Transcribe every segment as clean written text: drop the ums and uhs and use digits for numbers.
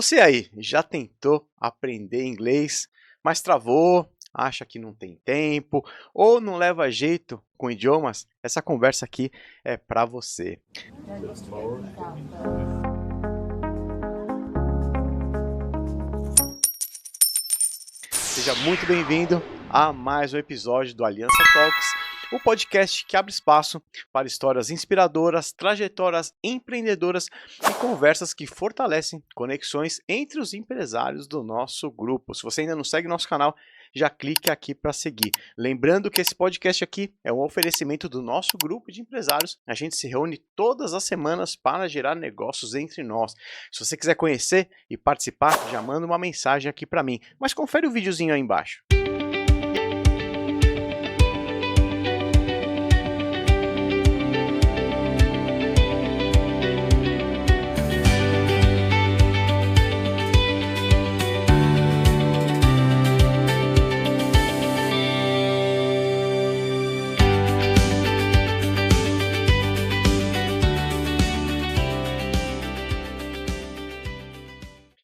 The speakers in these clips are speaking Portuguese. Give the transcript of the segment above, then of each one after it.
Você aí, já tentou aprender inglês, mas travou, acha que não tem tempo ou não leva jeito com idiomas? Essa conversa aqui é para você. Seja muito bem-vindo a mais um episódio do Aliança Talks, o podcast que abre espaço para histórias inspiradoras, trajetórias empreendedoras e conversas que fortalecem conexões entre os empresários do nosso grupo. Se você ainda não segue nosso canal, já clique aqui para seguir. Lembrando que esse podcast aqui é um oferecimento do nosso grupo de empresários. A gente se reúne todas as semanas para gerar negócios entre nós. Se você quiser conhecer e participar, já manda uma mensagem aqui para mim. Mas confere o videozinho aí embaixo.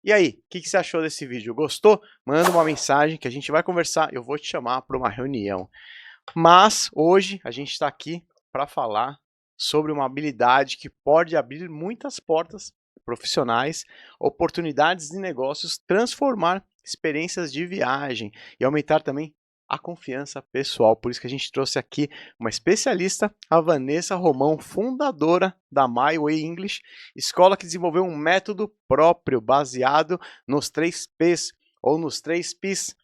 E aí, o que você achou desse vídeo? Gostou? Manda uma mensagem que a gente vai conversar, eu vou te chamar para uma reunião. Mas hoje a gente está aqui para falar sobre uma habilidade que pode abrir muitas portas profissionais, oportunidades de negócios, transformar experiências de viagem e aumentar também a confiança pessoal. Por isso que a gente trouxe aqui uma especialista, a Vanessa Romão, fundadora da My Way English, escola que desenvolveu um método próprio baseado nos 3 P's ou nos 3 P's: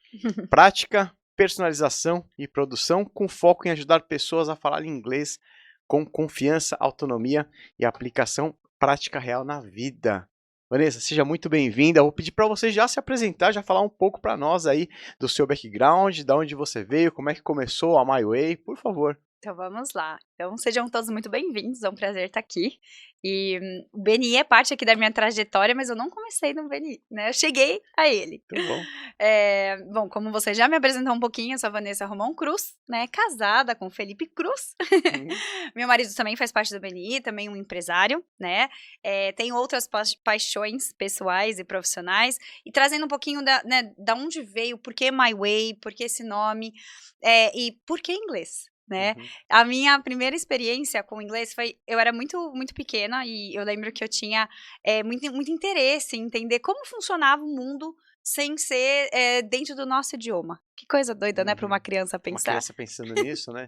prática, personalização e produção, com foco em ajudar pessoas a falar inglês com confiança, autonomia e aplicação prática real na vida. Vanessa, seja muito bem-vinda. Eu vou pedir para você já se apresentar, já falar um pouco para nós aí do seu background, de onde você veio, como é que começou a My Way, por favor. Então vamos lá. Então sejam todos muito bem-vindos, é um prazer estar aqui. E o BNI é parte aqui da minha trajetória, mas eu não comecei no BNI, né? Eu cheguei a ele. Muito bom. Bom, como você já me apresentou um pouquinho, eu sou a Vanessa Romão Cruz, né? Casada com Felipe Cruz. Meu marido também faz parte do BNI, também um empresário, né? Tem outras paixões pessoais e profissionais. E trazendo um pouquinho da onde veio, por que My Way, por que esse nome, e por que inglês? Né? A minha primeira experiência com o inglês foi, eu era muito pequena e eu lembro que eu tinha muito interesse em entender como funcionava o mundo sem ser dentro do nosso idioma. Que coisa doida, né, para uma criança pensar. Uma criança pensando nisso, né?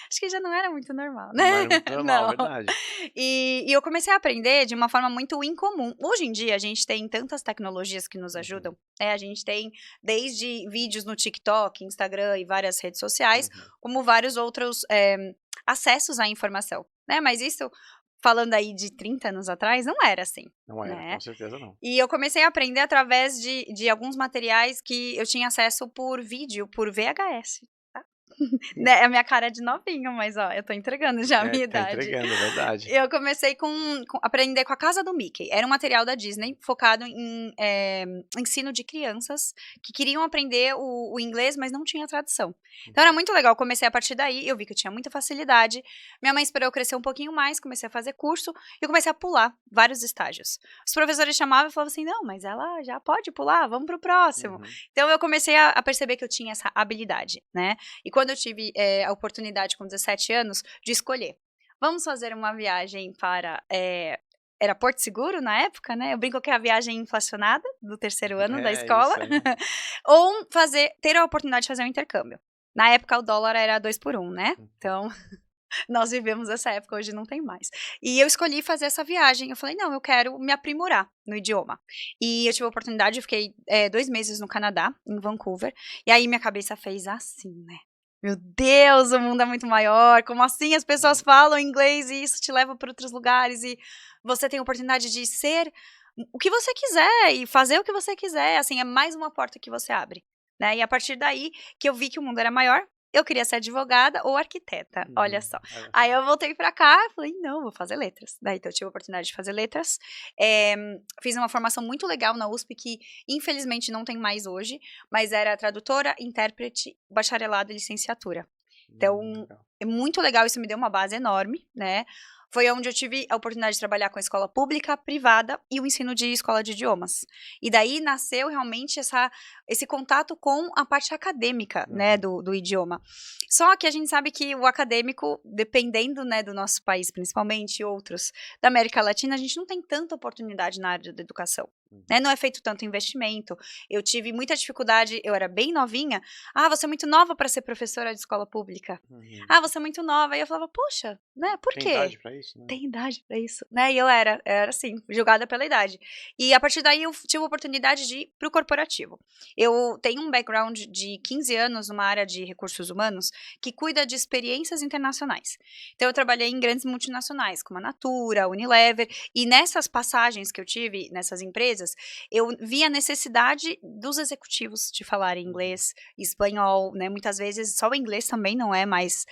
Acho que já não era muito normal, Não né? era muito normal, Não. verdade. E eu comecei a aprender de uma forma muito incomum. Hoje em dia, a gente tem tantas tecnologias que nos ajudam, né? A gente tem desde vídeos no TikTok, Instagram e várias redes sociais, como vários outros acessos à informação, né? Mas isso, falando aí de 30 anos atrás, não era assim. Não era, né? com certeza não. E eu comecei a aprender através de alguns materiais que eu tinha acesso por vídeo, por VHS. Né? A minha cara é de novinho, mas ó, eu tô entregando já a minha idade. Tá entregando, é verdade. Eu comecei com aprender com a Casa do Mickey. Era um material da Disney focado em ensino de crianças que queriam aprender o inglês, mas não tinha tradução. Então era muito legal. Comecei a partir daí, eu vi que eu tinha muita facilidade. Minha mãe esperou eu crescer um pouquinho mais, comecei a fazer curso e eu comecei a pular vários estágios. Os professores chamavam e falavam assim, não, mas ela já pode pular, vamos pro próximo. Então eu comecei a perceber que eu tinha essa habilidade, né? E quando eu tive a oportunidade com 17 anos de escolher, vamos fazer uma viagem para, era Porto Seguro na época, né? Eu brinco que é a viagem inflacionada do 3º ano da escola. Ou ter a oportunidade de fazer um intercâmbio. Na época o dólar era 2 por 1, né? Então, nós vivemos essa época, hoje não tem mais. E eu escolhi fazer essa viagem. Eu falei, não, eu quero me aprimorar no idioma. E eu tive a oportunidade, eu fiquei 2 meses no Canadá, em Vancouver. E aí minha cabeça fez assim, né? Meu Deus, o mundo é muito maior, como assim as pessoas falam inglês e isso te leva para outros lugares e você tem a oportunidade de ser o que você quiser e fazer o que você quiser, assim, é mais uma porta que você abre, né? E a partir daí que eu vi que o mundo era maior, eu queria ser advogada ou arquiteta, olha só. Aí eu voltei pra cá e falei, não, vou fazer letras. Daí então, eu tive a oportunidade de fazer letras. Fiz uma formação muito legal na USP, que infelizmente não tem mais hoje, mas era tradutora, intérprete, bacharelado e licenciatura. Então, é muito legal, isso me deu uma base enorme, né? foi onde eu tive a oportunidade de trabalhar com a escola pública, privada e o ensino de escola de idiomas. E daí nasceu realmente esse contato com a parte acadêmica, né, do idioma. Só que a gente sabe que o acadêmico, dependendo, né, do nosso país, principalmente, e outros da América Latina, a gente não tem tanta oportunidade na área da educação. Né? Não é feito tanto investimento. Eu tive muita dificuldade, eu era bem novinha. Ah, você é muito nova para ser professora de escola pública. Ah, você é muito nova. E eu falava, poxa, né, por quê? Tem idade pra isso, né? Tem idade pra isso, né? E eu era assim, julgada pela idade. E a partir daí eu tive a oportunidade de ir pro corporativo. Eu tenho um background de 15 anos numa área de recursos humanos que cuida de experiências internacionais. Então eu trabalhei em grandes multinacionais, como a Natura, a Unilever, e nessas passagens que eu tive nessas empresas, eu vi a necessidade dos executivos de falarem inglês, espanhol, né? Muitas vezes só o inglês também não é mais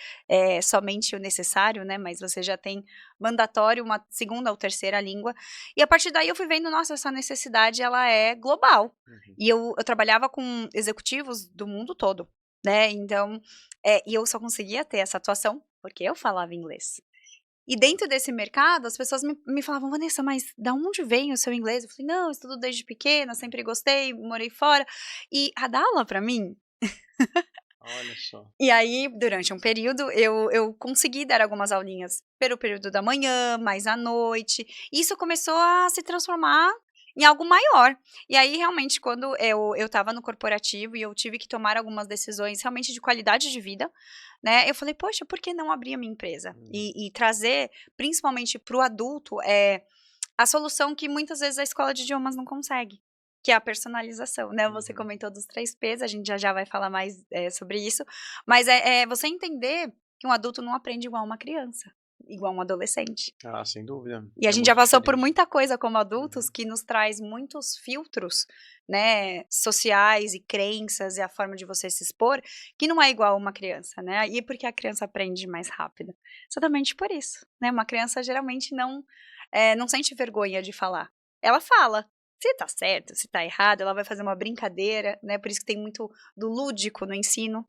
somente o necessário, né? Mas você já tem mandatório uma segunda ou terceira língua. E a partir daí eu fui vendo, nossa, essa necessidade ela é global. E eu trabalhava com executivos do mundo todo, né? Então, e eu só conseguia ter essa atuação porque eu falava inglês. E dentro desse mercado, as pessoas me falavam, Vanessa, mas da onde vem o seu inglês? Eu falei, não, eu estudo desde pequena, sempre gostei, morei fora. E dá aula pra mim? Olha só. E aí, durante um período, eu consegui dar algumas aulinhas pelo período da manhã, mais à noite. E isso começou a se transformar em algo maior. E aí, realmente, quando eu estava no corporativo e eu tive que tomar algumas decisões realmente de qualidade de vida, né? Eu falei, poxa, por que não abrir a minha empresa? E trazer, principalmente para o adulto, a solução que muitas vezes a escola de idiomas não consegue. Que é a personalização, né? Você comentou dos 3 P's, a gente já vai falar mais sobre isso. Mas é você entender que um adulto não aprende igual uma criança, igual um adolescente. Ah, sem dúvida. E a gente já passou por muita coisa como adultos que nos traz muitos filtros, né, sociais e crenças e a forma de você se expor, que não é igual uma criança, né? E porque a criança aprende mais rápido. Exatamente por isso, né? Uma criança geralmente não sente vergonha de falar. Ela fala. Se tá certo, se tá errado, ela vai fazer uma brincadeira, né? Por isso que tem muito do lúdico no ensino.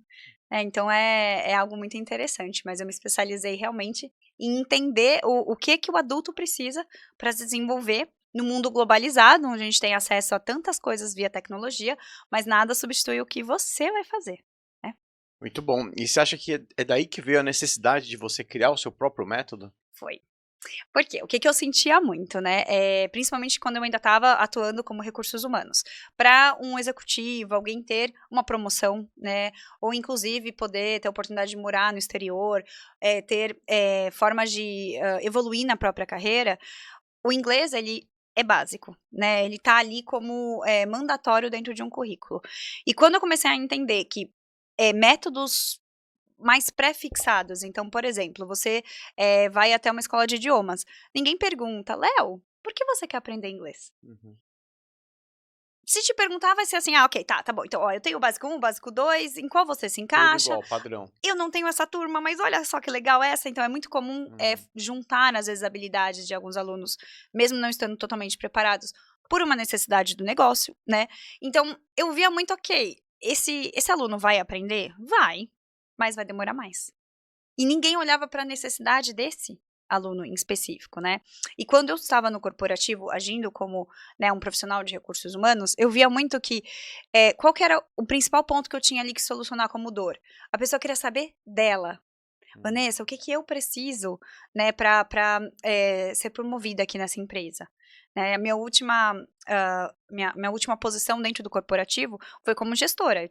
Então é algo muito interessante, mas eu me especializei realmente em entender o que o adulto precisa para se desenvolver no mundo globalizado, onde a gente tem acesso a tantas coisas via tecnologia, mas nada substitui o que você vai fazer. Né? Muito bom. E você acha que é daí que veio a necessidade de você criar o seu próprio método? Foi. Por quê? O que eu sentia muito, né? Principalmente quando eu ainda estava atuando como recursos humanos. Para um executivo, alguém ter uma promoção, né? Ou inclusive poder ter a oportunidade de morar no exterior, ter formas de evoluir na própria carreira, o inglês, ele é básico, né? Ele tá ali como mandatório dentro de um currículo. E quando eu comecei a entender que métodos mais pré-fixados. Então, por exemplo, você vai até uma escola de idiomas. Ninguém pergunta, Léo, por que você quer aprender inglês? Se te perguntar, vai ser assim, ok, tá bom. Então, ó, eu tenho o básico 1, o básico 2, em qual você se encaixa? Tudo igual, padrão. Eu não tenho essa turma, mas olha só que legal essa. Então, é muito comum juntar, às vezes, habilidades de alguns alunos, mesmo não estando totalmente preparados, por uma necessidade do negócio, né? Então, eu via muito, ok, esse aluno vai aprender? Vai. Mas vai demorar mais. E ninguém olhava para a necessidade desse aluno em específico, né? E quando eu estava no corporativo, agindo como um profissional de recursos humanos, eu via muito que qual que era o principal ponto que eu tinha ali que solucionar como dor? A pessoa queria saber dela. Vanessa, o que eu preciso, né, para ser promovida aqui nessa empresa? A minha última posição dentro do corporativo foi como gestora.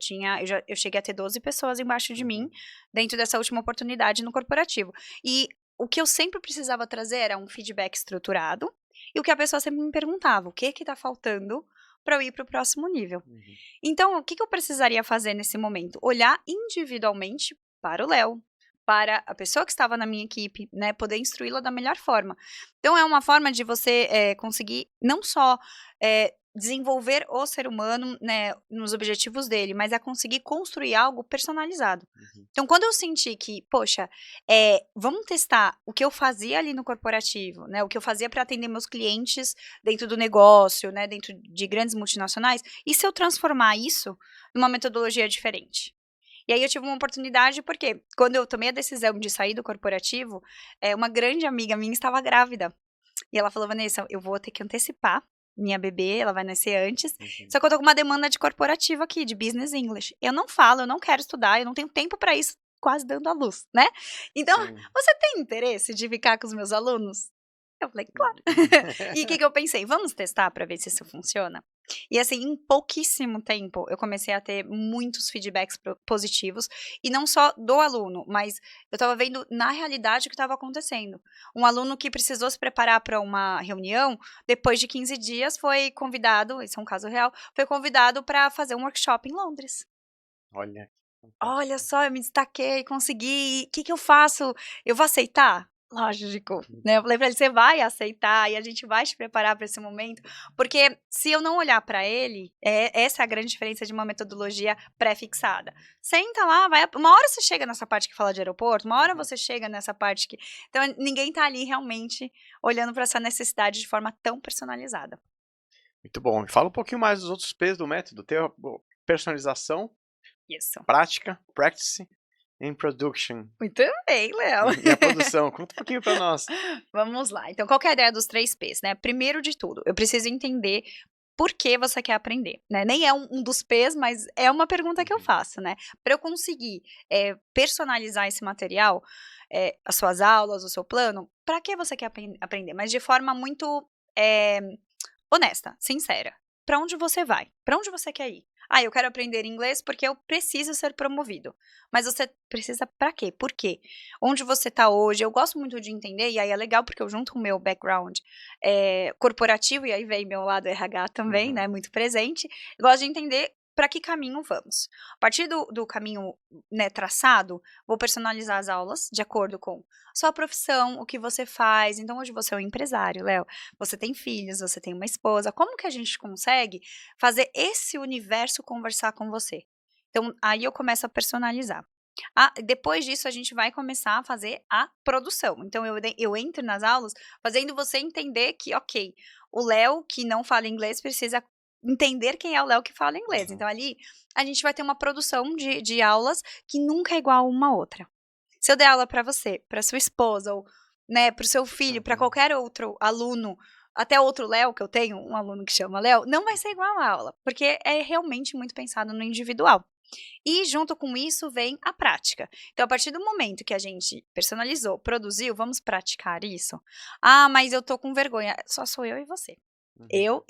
Eu cheguei a ter 12 pessoas embaixo de mim dentro dessa última oportunidade no corporativo. E o que eu sempre precisava trazer era um feedback estruturado e o que a pessoa sempre me perguntava, o que está faltando para eu ir para o próximo nível. Então, o que eu precisaria fazer nesse momento? Olhar individualmente para o Léo, para a pessoa que estava na minha equipe, né, poder instruí-la da melhor forma. Então, é uma forma de você conseguir não só desenvolver o ser humano, né, nos objetivos dele, mas a conseguir construir algo personalizado. Então, quando eu senti que, poxa, vamos testar o que eu fazia ali no corporativo, né, o que eu fazia para atender meus clientes dentro do negócio, né, dentro de grandes multinacionais, e se eu transformar isso numa metodologia diferente? E aí eu tive uma oportunidade, porque quando eu tomei a decisão de sair do corporativo, uma grande amiga minha estava grávida. E ela falou, Vanessa, eu vou ter que antecipar minha bebê, ela vai nascer antes, só que eu tô com uma demanda de corporativo aqui, de Business English. Eu não falo, eu não quero estudar, eu não tenho tempo para isso, quase dando à luz, né? Então, Sim. você tem interesse de ficar com os meus alunos? Eu falei, claro. E o que eu pensei? Vamos testar para ver se isso funciona? E assim, em pouquíssimo tempo, eu comecei a ter muitos feedbacks positivos, e não só do aluno, mas eu estava vendo na realidade o que estava acontecendo. Um aluno que precisou se preparar para uma reunião, depois de 15 dias foi convidado, isso é um caso real, foi convidado para fazer um workshop em Londres. Olha. Olha só, eu me destaquei, consegui, o que que eu faço? Eu vou aceitar? Lógico, né, eu falei pra ele: "Você vai aceitar e a gente vai te preparar para esse momento", porque se eu não olhar para ele, essa é a grande diferença de uma metodologia pré-fixada. Senta lá, vai uma hora você chega nessa parte que fala de aeroporto, uma hora você chega nessa parte que então ninguém tá ali realmente olhando para essa necessidade de forma tão personalizada. Muito bom. Fala um pouquinho mais dos outros P's do método. Tem a personalização, Isso. prática, practice and production. Muito bem, Léo. E a produção, conta um pouquinho para nós. Vamos lá. Então, qual que é a ideia dos 3 P's, né? Primeiro de tudo, eu preciso entender por que você quer aprender, né? Nem é um dos P's, mas é uma pergunta que eu faço, né? Para eu conseguir personalizar esse material, as suas aulas, o seu plano, para que você quer aprender? Mas de forma muito honesta, sincera. Para onde você vai? Para onde você quer ir? Ah, eu quero aprender inglês porque eu preciso ser promovido. Mas você precisa para quê? Por quê? Onde você está hoje? Eu gosto muito de entender, e aí é legal porque eu junto o meu background corporativo, e aí vem meu lado RH também, né, muito presente. Eu gosto de entender para que caminho vamos. A partir do caminho, né, traçado, vou personalizar as aulas de acordo com sua profissão, o que você faz. Então, hoje você é um empresário, Léo, você tem filhos, você tem uma esposa. Como que a gente consegue fazer esse universo conversar com você? Então, aí eu começo a personalizar. Depois disso, a gente vai começar a fazer a produção. Então, eu entro nas aulas fazendo você entender que, ok, o Léo que não fala inglês precisa entender quem é o Léo que fala inglês. Então, ali, a gente vai ter uma produção de aulas que nunca é igual a uma outra. Se eu der aula para você, para sua esposa, ou, né, para o seu filho, para qualquer outro aluno, até outro Léo, que eu tenho um aluno que chama Léo, não vai ser igual a aula, porque é realmente muito pensado no individual. E junto com isso vem a prática. Então, a partir do momento que a gente personalizou, produziu, vamos praticar isso? Ah, mas eu tô com vergonha. Só sou eu e você. Eu,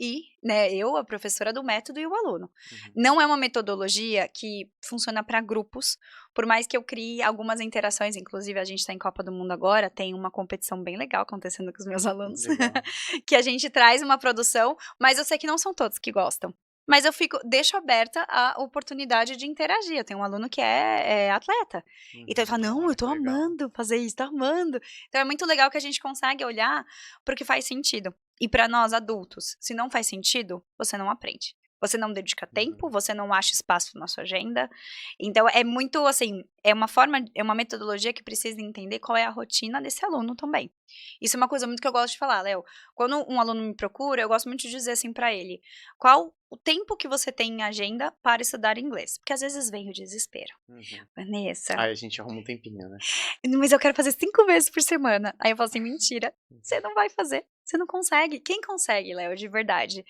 a professora do método, e o aluno. Não é uma metodologia que funciona para grupos, por mais que eu crie algumas interações, inclusive a gente está em Copa do Mundo agora, tem uma competição bem legal acontecendo com os meus alunos, que a gente traz uma produção, mas eu sei que não são todos que gostam. Mas eu deixo aberta a oportunidade de interagir. Eu tenho um aluno que é atleta. Então ele fala, não, eu tô amando fazer isso, tô amando. Então é muito legal que a gente consegue olhar para o que faz sentido. E para nós adultos, se não faz sentido, você não aprende. Você não dedica tempo, você não acha espaço na sua agenda. Então é muito assim, é uma metodologia que precisa entender qual é a rotina desse aluno também. Isso é uma coisa muito que eu gosto de falar, Léo. Quando um aluno me procura, eu gosto muito de dizer assim para ele: qual o tempo que você tem em agenda para estudar inglês? Porque às vezes vem o desespero. Vanessa. Aí a gente arruma um tempinho, né? Mas eu quero fazer 5 vezes por semana. Aí eu falo assim, mentira, você não vai fazer, você não consegue. Quem consegue, Léo, de verdade?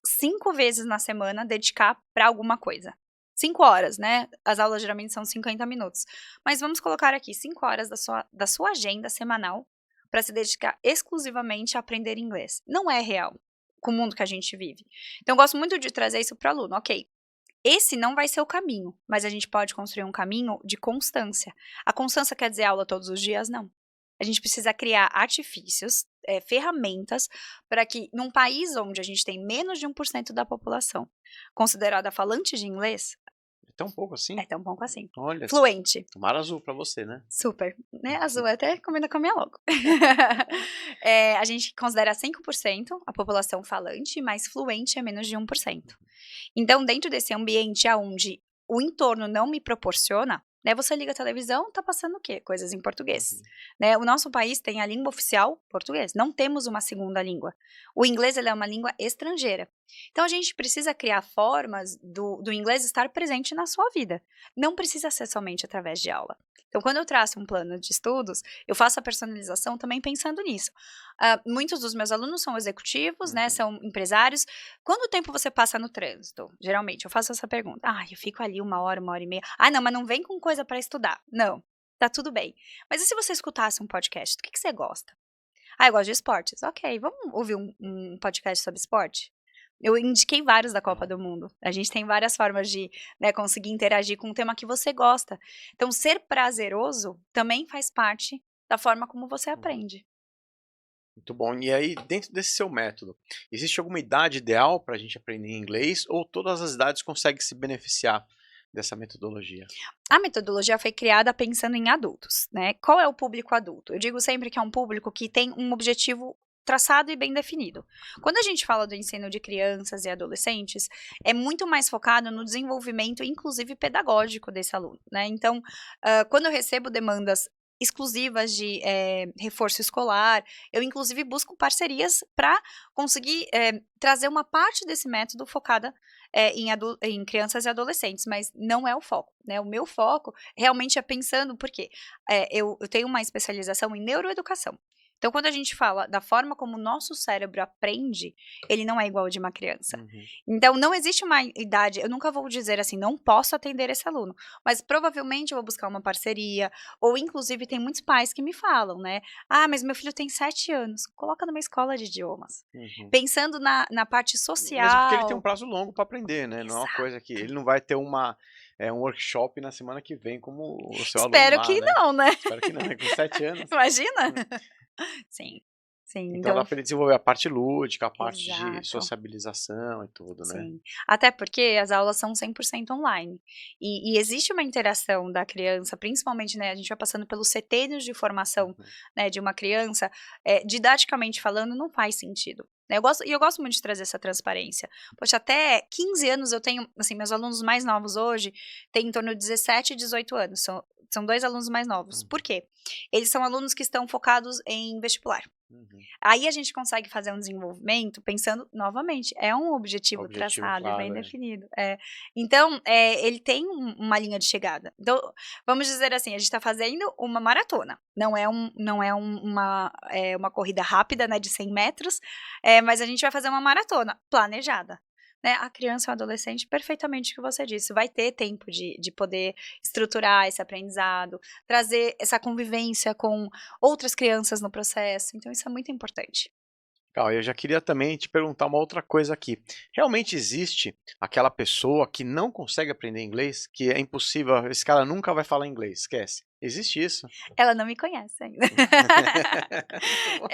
5 vezes na semana dedicar para alguma coisa. 5 horas, né? As aulas geralmente são 50 minutos. Mas vamos colocar aqui 5 horas da sua agenda semanal para se dedicar exclusivamente a aprender inglês. Não é real com o mundo que a gente vive. Então, eu gosto muito de trazer isso para o aluno. Ok, esse não vai ser o caminho, mas a gente pode construir um caminho de constância. A constância quer dizer aula todos os dias? Não. A gente precisa criar artifícios, ferramentas, para que num país onde a gente tem menos de 1% da população considerada falante de inglês, É tão pouco assim? é tão pouco assim. Olha, Fluente. tomara azul pra você, né? Super. Né? Azul até combina com a minha logo. A gente considera 5% a população falante, mas fluente é menos de 1%. Então, dentro desse ambiente onde o entorno não me proporciona, né, você liga a televisão, tá passando o quê? Coisas em português. Né? O nosso país tem a língua oficial português, não temos uma segunda língua. O inglês ele é uma língua estrangeira. Então a gente precisa criar formas do inglês estar presente na sua vida. Não precisa ser somente através de aula. Então, quando eu traço um plano de estudos, eu faço a personalização também pensando nisso. Muitos dos meus alunos são executivos, né, Uhum. são empresários. Quanto tempo você passa no trânsito? Geralmente, eu faço essa pergunta. Eu fico ali 1 hora e meia. Não, mas não vem com coisa para estudar. Não, tá tudo bem. Mas e se você escutasse um podcast? Do que você gosta? Eu gosto de esportes. Ok, vamos ouvir um podcast sobre esporte? Eu indiquei vários da Copa Legal. do Mundo. A gente tem várias formas de, né, conseguir interagir com um tema que você gosta. Então, ser prazeroso também faz parte da forma como você Uhum. aprende. Muito bom. E aí, dentro desse seu método, existe alguma idade ideal para a gente aprender inglês ou todas as idades conseguem se beneficiar dessa metodologia? A metodologia foi criada pensando em adultos, né? Qual é o público adulto? Eu digo sempre que é um público que tem um objetivo traçado e bem definido. Quando a gente fala do ensino de crianças e adolescentes, é muito mais focado no desenvolvimento, inclusive pedagógico desse aluno, né? Então, quando eu recebo demandas exclusivas de reforço escolar, eu inclusive busco parcerias para conseguir trazer uma parte desse método focada em crianças e adolescentes, mas não é o foco, né? O meu foco realmente é pensando, porque eu tenho uma especialização em neuroeducação. Então, quando a gente fala da forma como o nosso cérebro aprende, ele não é igual ao de uma criança. Uhum. Então, não existe uma idade, eu nunca vou dizer assim, não posso atender esse aluno, mas provavelmente eu vou buscar uma parceria, ou inclusive tem muitos pais que me falam, né? Mas meu filho tem 7 anos, coloca numa escola de idiomas. Uhum. Pensando na parte Mesmo porque ele tem um social. prazo longo para aprender, né? Não é uma coisa que ele não vai ter um workshop na semana que vem como o seu aluno Espero lá, que né? não, né? Espero que não, né? Com 7 anos. Imagina? Hum. Sim, sim, Então dá então para ele desenvolver a parte lúdica, a parte de exato. sociabilização e tudo, né? Sim, até porque as aulas são 100% online, e existe uma interação da criança, principalmente, né, a gente vai passando pelos setênios de formação, Uhum. né, de uma criança, didaticamente falando não faz sentido, né, eu gosto muito de trazer essa transparência. Poxa, até 15 anos eu tenho, assim, meus alunos mais novos hoje têm em torno de 17 e 18 anos, são 2 alunos mais novos. Por Uhum. quê? Eles são alunos que estão focados em vestibular. Uhum. Aí a gente consegue fazer um desenvolvimento pensando novamente, é um objetivo Objetivo traçado e bem claro, é. definido. Então, ele tem uma linha de chegada. Então, vamos dizer assim, a gente está fazendo uma maratona, não é uma corrida rápida, né, de 100 metros, mas a gente vai fazer uma maratona planejada. Né, a criança ou adolescente, perfeitamente o que você disse, vai ter tempo de poder estruturar esse aprendizado, trazer essa convivência com outras crianças no processo, então isso é muito importante. Legal, eu já queria também te perguntar uma outra coisa aqui. Realmente existe aquela pessoa que não consegue aprender inglês, que é impossível, esse cara nunca vai falar inglês, esquece. Existe isso? Ela não me conhece ainda. Muito bom.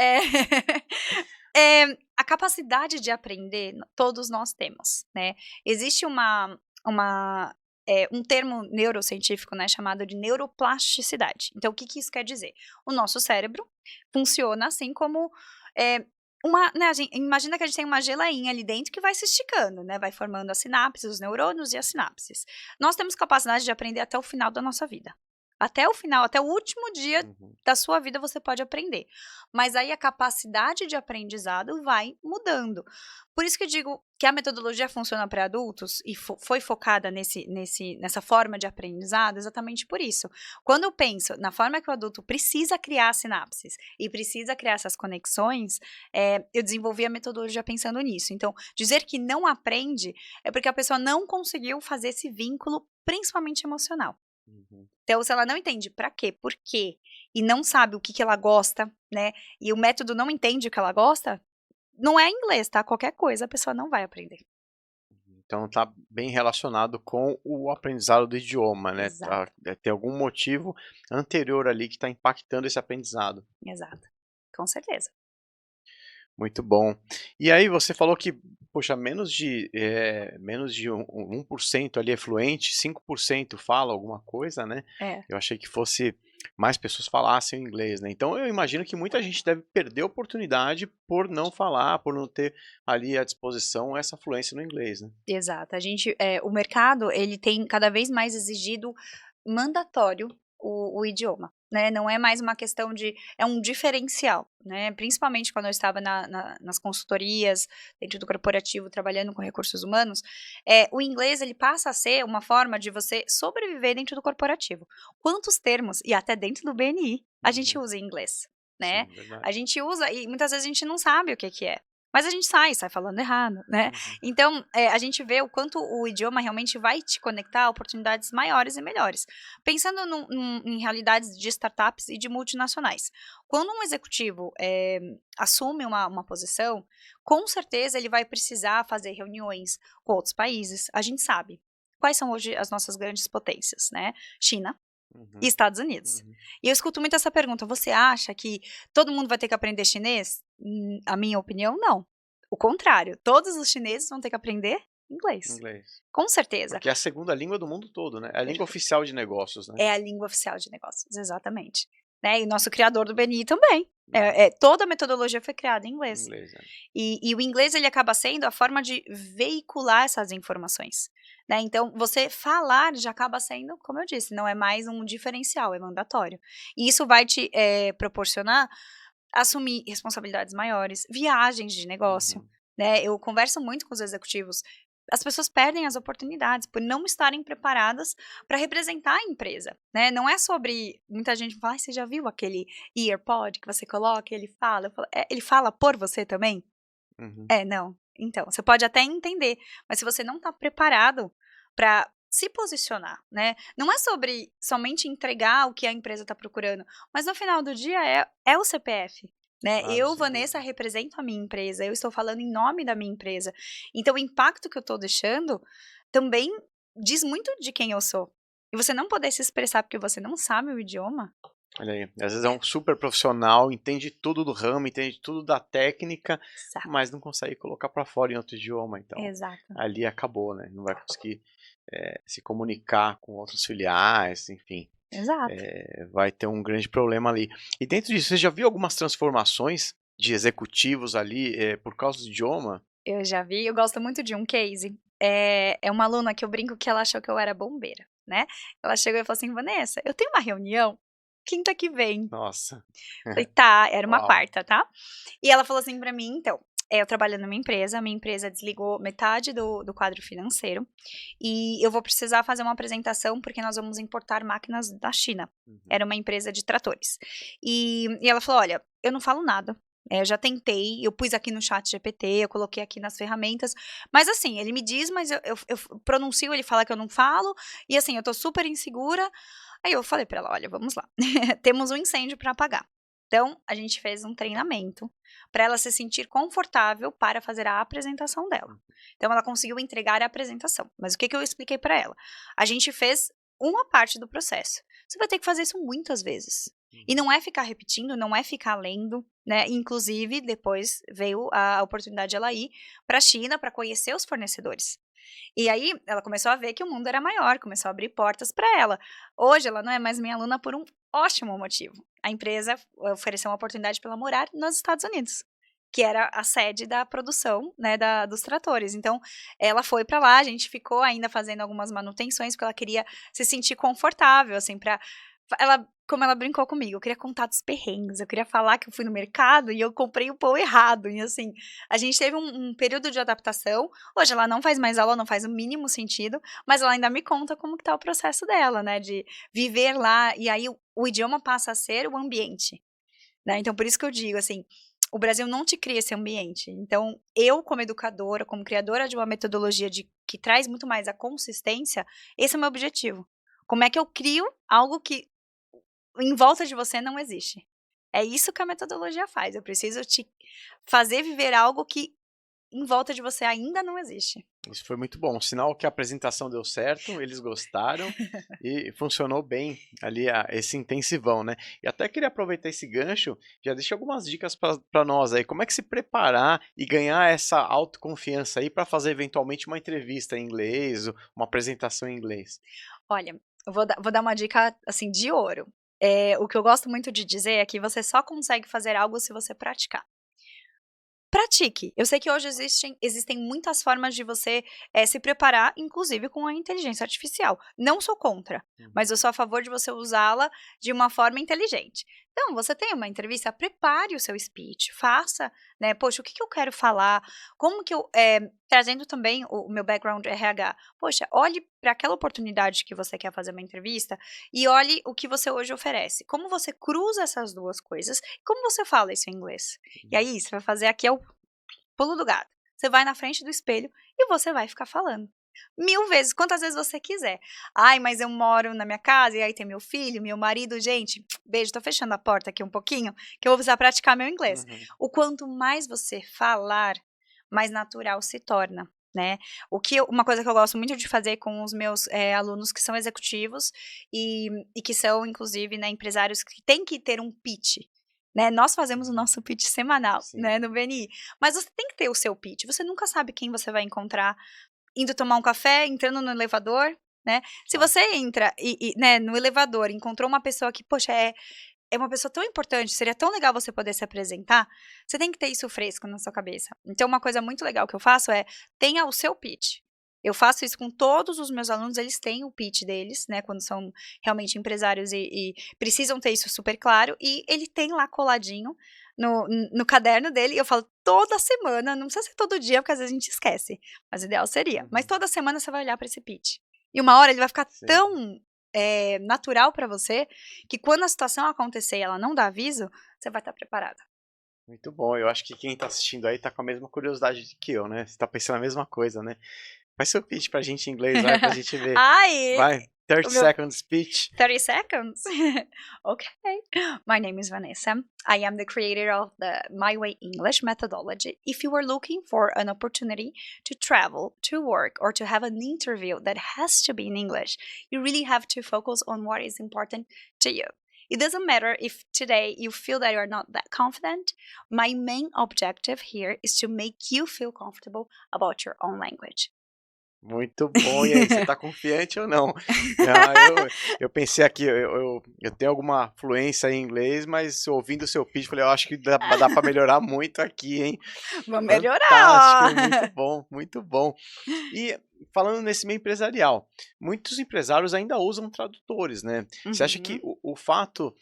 Eh, a capacidade de aprender, todos nós temos, né. Existe um termo neurocientífico, né, chamado de neuroplasticidade. Então o que que isso quer dizer? O nosso cérebro funciona assim como, eh, né, imagina que a gente tem uma geleinha ali dentro que vai se esticando, né, vai formando as sinapses, os neurônios e as sinapses. Nós temos capacidade de aprender até o final da nossa vida. Até o final, até o último dia Uhum. da sua vida você pode aprender. Mas aí a capacidade de aprendizado vai mudando. Por isso que eu digo que a metodologia funciona para adultos e foi focada nessa forma de aprendizado exatamente por isso. Quando eu penso na forma que o adulto precisa criar sinapses e precisa criar essas conexões, eu desenvolvi a metodologia pensando nisso. Então, dizer que não aprende é porque a pessoa não conseguiu fazer esse vínculo, principalmente emocional. Uhum. Então, se ela não entende para quê, por quê, e não sabe o que que ela gosta, né, e o método não entende o que ela gosta, não é inglês, tá, qualquer coisa a pessoa não vai aprender. Então tá bem relacionado com o aprendizado do idioma, né? Exato, Tem algum motivo anterior ali que está impactando esse aprendizado. exato, com certeza. Muito bom. E aí você falou que, poxa, menos de 1% ali é fluente, 5% fala alguma coisa, né. É. Eu achei que fosse mais pessoas falassem o inglês, né. Então eu imagino que muita gente deve perder a oportunidade por não falar, por não ter ali à disposição essa fluência no inglês, né. Exato, o mercado ele tem cada vez mais exigido mandatório o idioma. né? Não é mais uma questão de... É um diferencial, né? Principalmente quando eu estava nas consultorias, dentro do corporativo, trabalhando com recursos humanos, o inglês, ele passa a ser uma forma de você sobreviver dentro do corporativo. Quantos termos, e até dentro do BNI, a gente usa em inglês, né? Sim, verdade. A gente usa, e muitas vezes a gente não sabe o que é. Mas a gente sai falando errado, né? Então, a gente vê o quanto o idioma realmente vai te conectar a oportunidades maiores e melhores. Pensando em realidades de startups e de multinacionais. Quando um executivo assume uma posição, com certeza ele vai precisar fazer reuniões com outros países. A gente sabe quais são hoje as nossas grandes potências, né? China e Estados Unidos. E eu escuto muito essa pergunta, você acha que todo mundo vai ter que aprender chinês? A minha opinião, não. O contrário, todos os chineses vão ter que aprender inglês. Com certeza. Porque é a segunda língua do mundo todo, né? É a língua oficial de negócios, né? É a língua oficial de negócios, exatamente. Né? E o nosso criador do BNI também. Toda a metodologia foi criada em inglês. E o inglês, ele acaba sendo a forma de veicular essas informações. Né? Então, você falar já acaba sendo, como eu disse, não é mais um diferencial, é mandatório. E isso vai te proporcionar assumir responsabilidades maiores, viagens de negócio, né? Eu converso muito com os executivos. As pessoas perdem as oportunidades por não estarem preparadas para representar a empresa, né? Não é sobre... Muita gente fala, você já viu aquele EarPod que você coloca e ele fala? Eu falo, ele fala por você também? Não. Então, você pode até entender, mas se você não está preparado para se posicionar, né? Não é sobre somente entregar o que a empresa está procurando, mas no final do dia é o CPF, né? Claro, Eu, sem Vanessa, represento a minha empresa, eu estou falando em nome da minha empresa. Então, o impacto que eu estou deixando também diz muito de quem eu sou. E você não poder se expressar porque você não sabe o idioma. Olha aí, às vezes é um super profissional, entende tudo do ramo, entende tudo da técnica, Exato. mas não consegue colocar para fora em outro idioma, então Exato. ali acabou, né? Não vai conseguir se comunicar com outros filiais, enfim. Exato. Vai ter um grande problema ali. E dentro disso, você já viu algumas transformações de executivos ali por causa do idioma? Eu já vi, eu gosto muito de um case. É uma aluna que eu brinco que ela achou que eu era bombeira, né? Ela chegou e falou assim, Vanessa, eu tenho uma reunião quinta que vem. Nossa. Falei, tá, era uma Uau. quarta, tá? E ela falou assim pra mim, então, eu trabalho numa empresa, a minha empresa desligou metade do quadro financeiro e eu vou precisar fazer uma apresentação porque nós vamos importar máquinas da China. Era uma empresa de tratores. E ela falou, olha, eu não falo nada. Eu já tentei, eu pus aqui no chat GPT, eu coloquei aqui nas ferramentas, mas assim, ele me diz, mas eu pronuncio, ele fala que eu não falo, e assim, eu tô super insegura. Aí eu falei pra ela, olha, vamos lá, temos um incêndio para apagar. Então, a gente fez um treinamento para ela se sentir confortável para fazer a apresentação dela. Então, ela conseguiu entregar a apresentação. Mas o que eu expliquei para ela? A gente fez uma parte do processo. Você vai ter que fazer isso muitas vezes. E não é ficar repetindo, não é ficar lendo, né? Inclusive, depois veio a oportunidade de ela ir para a China para conhecer os fornecedores. E aí, ela começou a ver que o mundo era maior, começou a abrir portas para ela. Hoje, ela não é mais minha aluna por um ótimo motivo. A empresa ofereceu uma oportunidade para ela morar nos Estados Unidos, que era a sede da produção, né, dos tratores. Então, ela foi para lá, a gente ficou ainda fazendo algumas manutenções, porque ela queria se sentir confortável, assim, como ela brincou comigo, eu queria contar dos perrengues, eu queria falar que eu fui no mercado e eu comprei o pão errado, e assim, a gente teve um período de adaptação. Hoje ela não faz mais aula, não faz o mínimo sentido, mas ela ainda me conta como que tá o processo dela, né, de viver lá, e aí o idioma passa a ser o ambiente, né, então por isso que eu digo, assim, o Brasil não te cria esse ambiente, então eu como educadora, como criadora de uma metodologia que traz muito mais a consistência, esse é o meu objetivo. Como é que eu crio algo que em volta de você não existe? É isso que a metodologia faz. Eu preciso te fazer viver algo que em volta de você ainda não existe. Isso foi muito bom. Sinal que a apresentação deu certo, eles gostaram e funcionou bem ali esse intensivão, né? E até queria aproveitar esse gancho, já deixa algumas dicas para nós aí. Como é que se preparar e ganhar essa autoconfiança aí para fazer eventualmente uma entrevista em inglês, uma apresentação em inglês? Olha, eu vou dar uma dica assim de ouro. O que eu gosto muito de dizer é que você só consegue fazer algo se você praticar. pratique. Eu sei que hoje existem muitas formas de você se preparar, inclusive com a inteligência artificial. Não sou contra, mas eu sou a favor de você usá-la de uma forma inteligente. Então, você tem uma entrevista, prepare o seu speech, faça, né? Poxa, o que eu quero falar? Como que eu, trazendo também o meu background RH, poxa, olhe para aquela oportunidade que você quer fazer uma entrevista e olhe o que você hoje oferece. Como você cruza essas duas coisas, como você fala isso em inglês. E aí, você vai fazer aqui o pulo do gato. Você vai na frente do espelho e você vai ficar falando. 1000 vezes, quantas vezes você quiser. Ai, mas eu moro na minha casa e aí tem meu filho, meu marido. Gente, beijo, tô fechando a porta aqui um pouquinho, que eu vou precisar praticar meu inglês. O quanto mais você falar, mais natural se torna, né? Uma coisa que eu gosto muito de fazer com os meus alunos que são executivos e que são, inclusive, né, empresários que têm que ter um pitch. Né, nós fazemos o nosso pitch semanal, né, no BNI, mas você tem que ter o seu pitch, você nunca sabe quem você vai encontrar indo tomar um café, entrando no elevador, né, se você entra né, no elevador, encontrou uma pessoa que, poxa, é uma pessoa tão importante, seria tão legal você poder se apresentar, você tem que ter isso fresco na sua cabeça. Então uma coisa muito legal que eu faço tenha o seu pitch. Eu faço isso com todos os meus alunos, eles têm o pitch deles, né, quando são realmente empresários e precisam ter isso super claro, e ele tem lá coladinho no caderno dele, e eu falo toda semana, não precisa ser todo dia, porque às vezes a gente esquece, mas o ideal seria, mas toda semana você vai olhar para esse pitch, e uma hora ele vai ficar tão natural para você, que quando a situação acontecer e ela não dá aviso, você vai estar preparada. Muito bom, eu acho que quem tá assistindo aí tá com a mesma curiosidade que eu, né? Você tá pensando a mesma coisa, né? Faz seu pitch pra gente em inglês, vai, pra gente ver. Ai, Vai, 30 seconds speech. 30 seconds? Okay. My name is Vanessa. I am the creator of the My Way English methodology. If you are looking for an opportunity to travel, to work, or to have an interview that has to be in English, you really have to focus on what is important to you. It doesn't matter if today you feel that you're not that confident. My main objective here is to make you feel comfortable about your own language. Muito bom, e aí, você tá confiante ou não? Eu pensei aqui, eu tenho alguma fluência em inglês, mas ouvindo o seu pitch, falei, eu acho que dá pra melhorar muito aqui, hein? Vamos melhorar, Fantástico, ó. muito bom, muito bom. E falando nesse meio empresarial, muitos empresários ainda usam tradutores, né? Você acha que o fato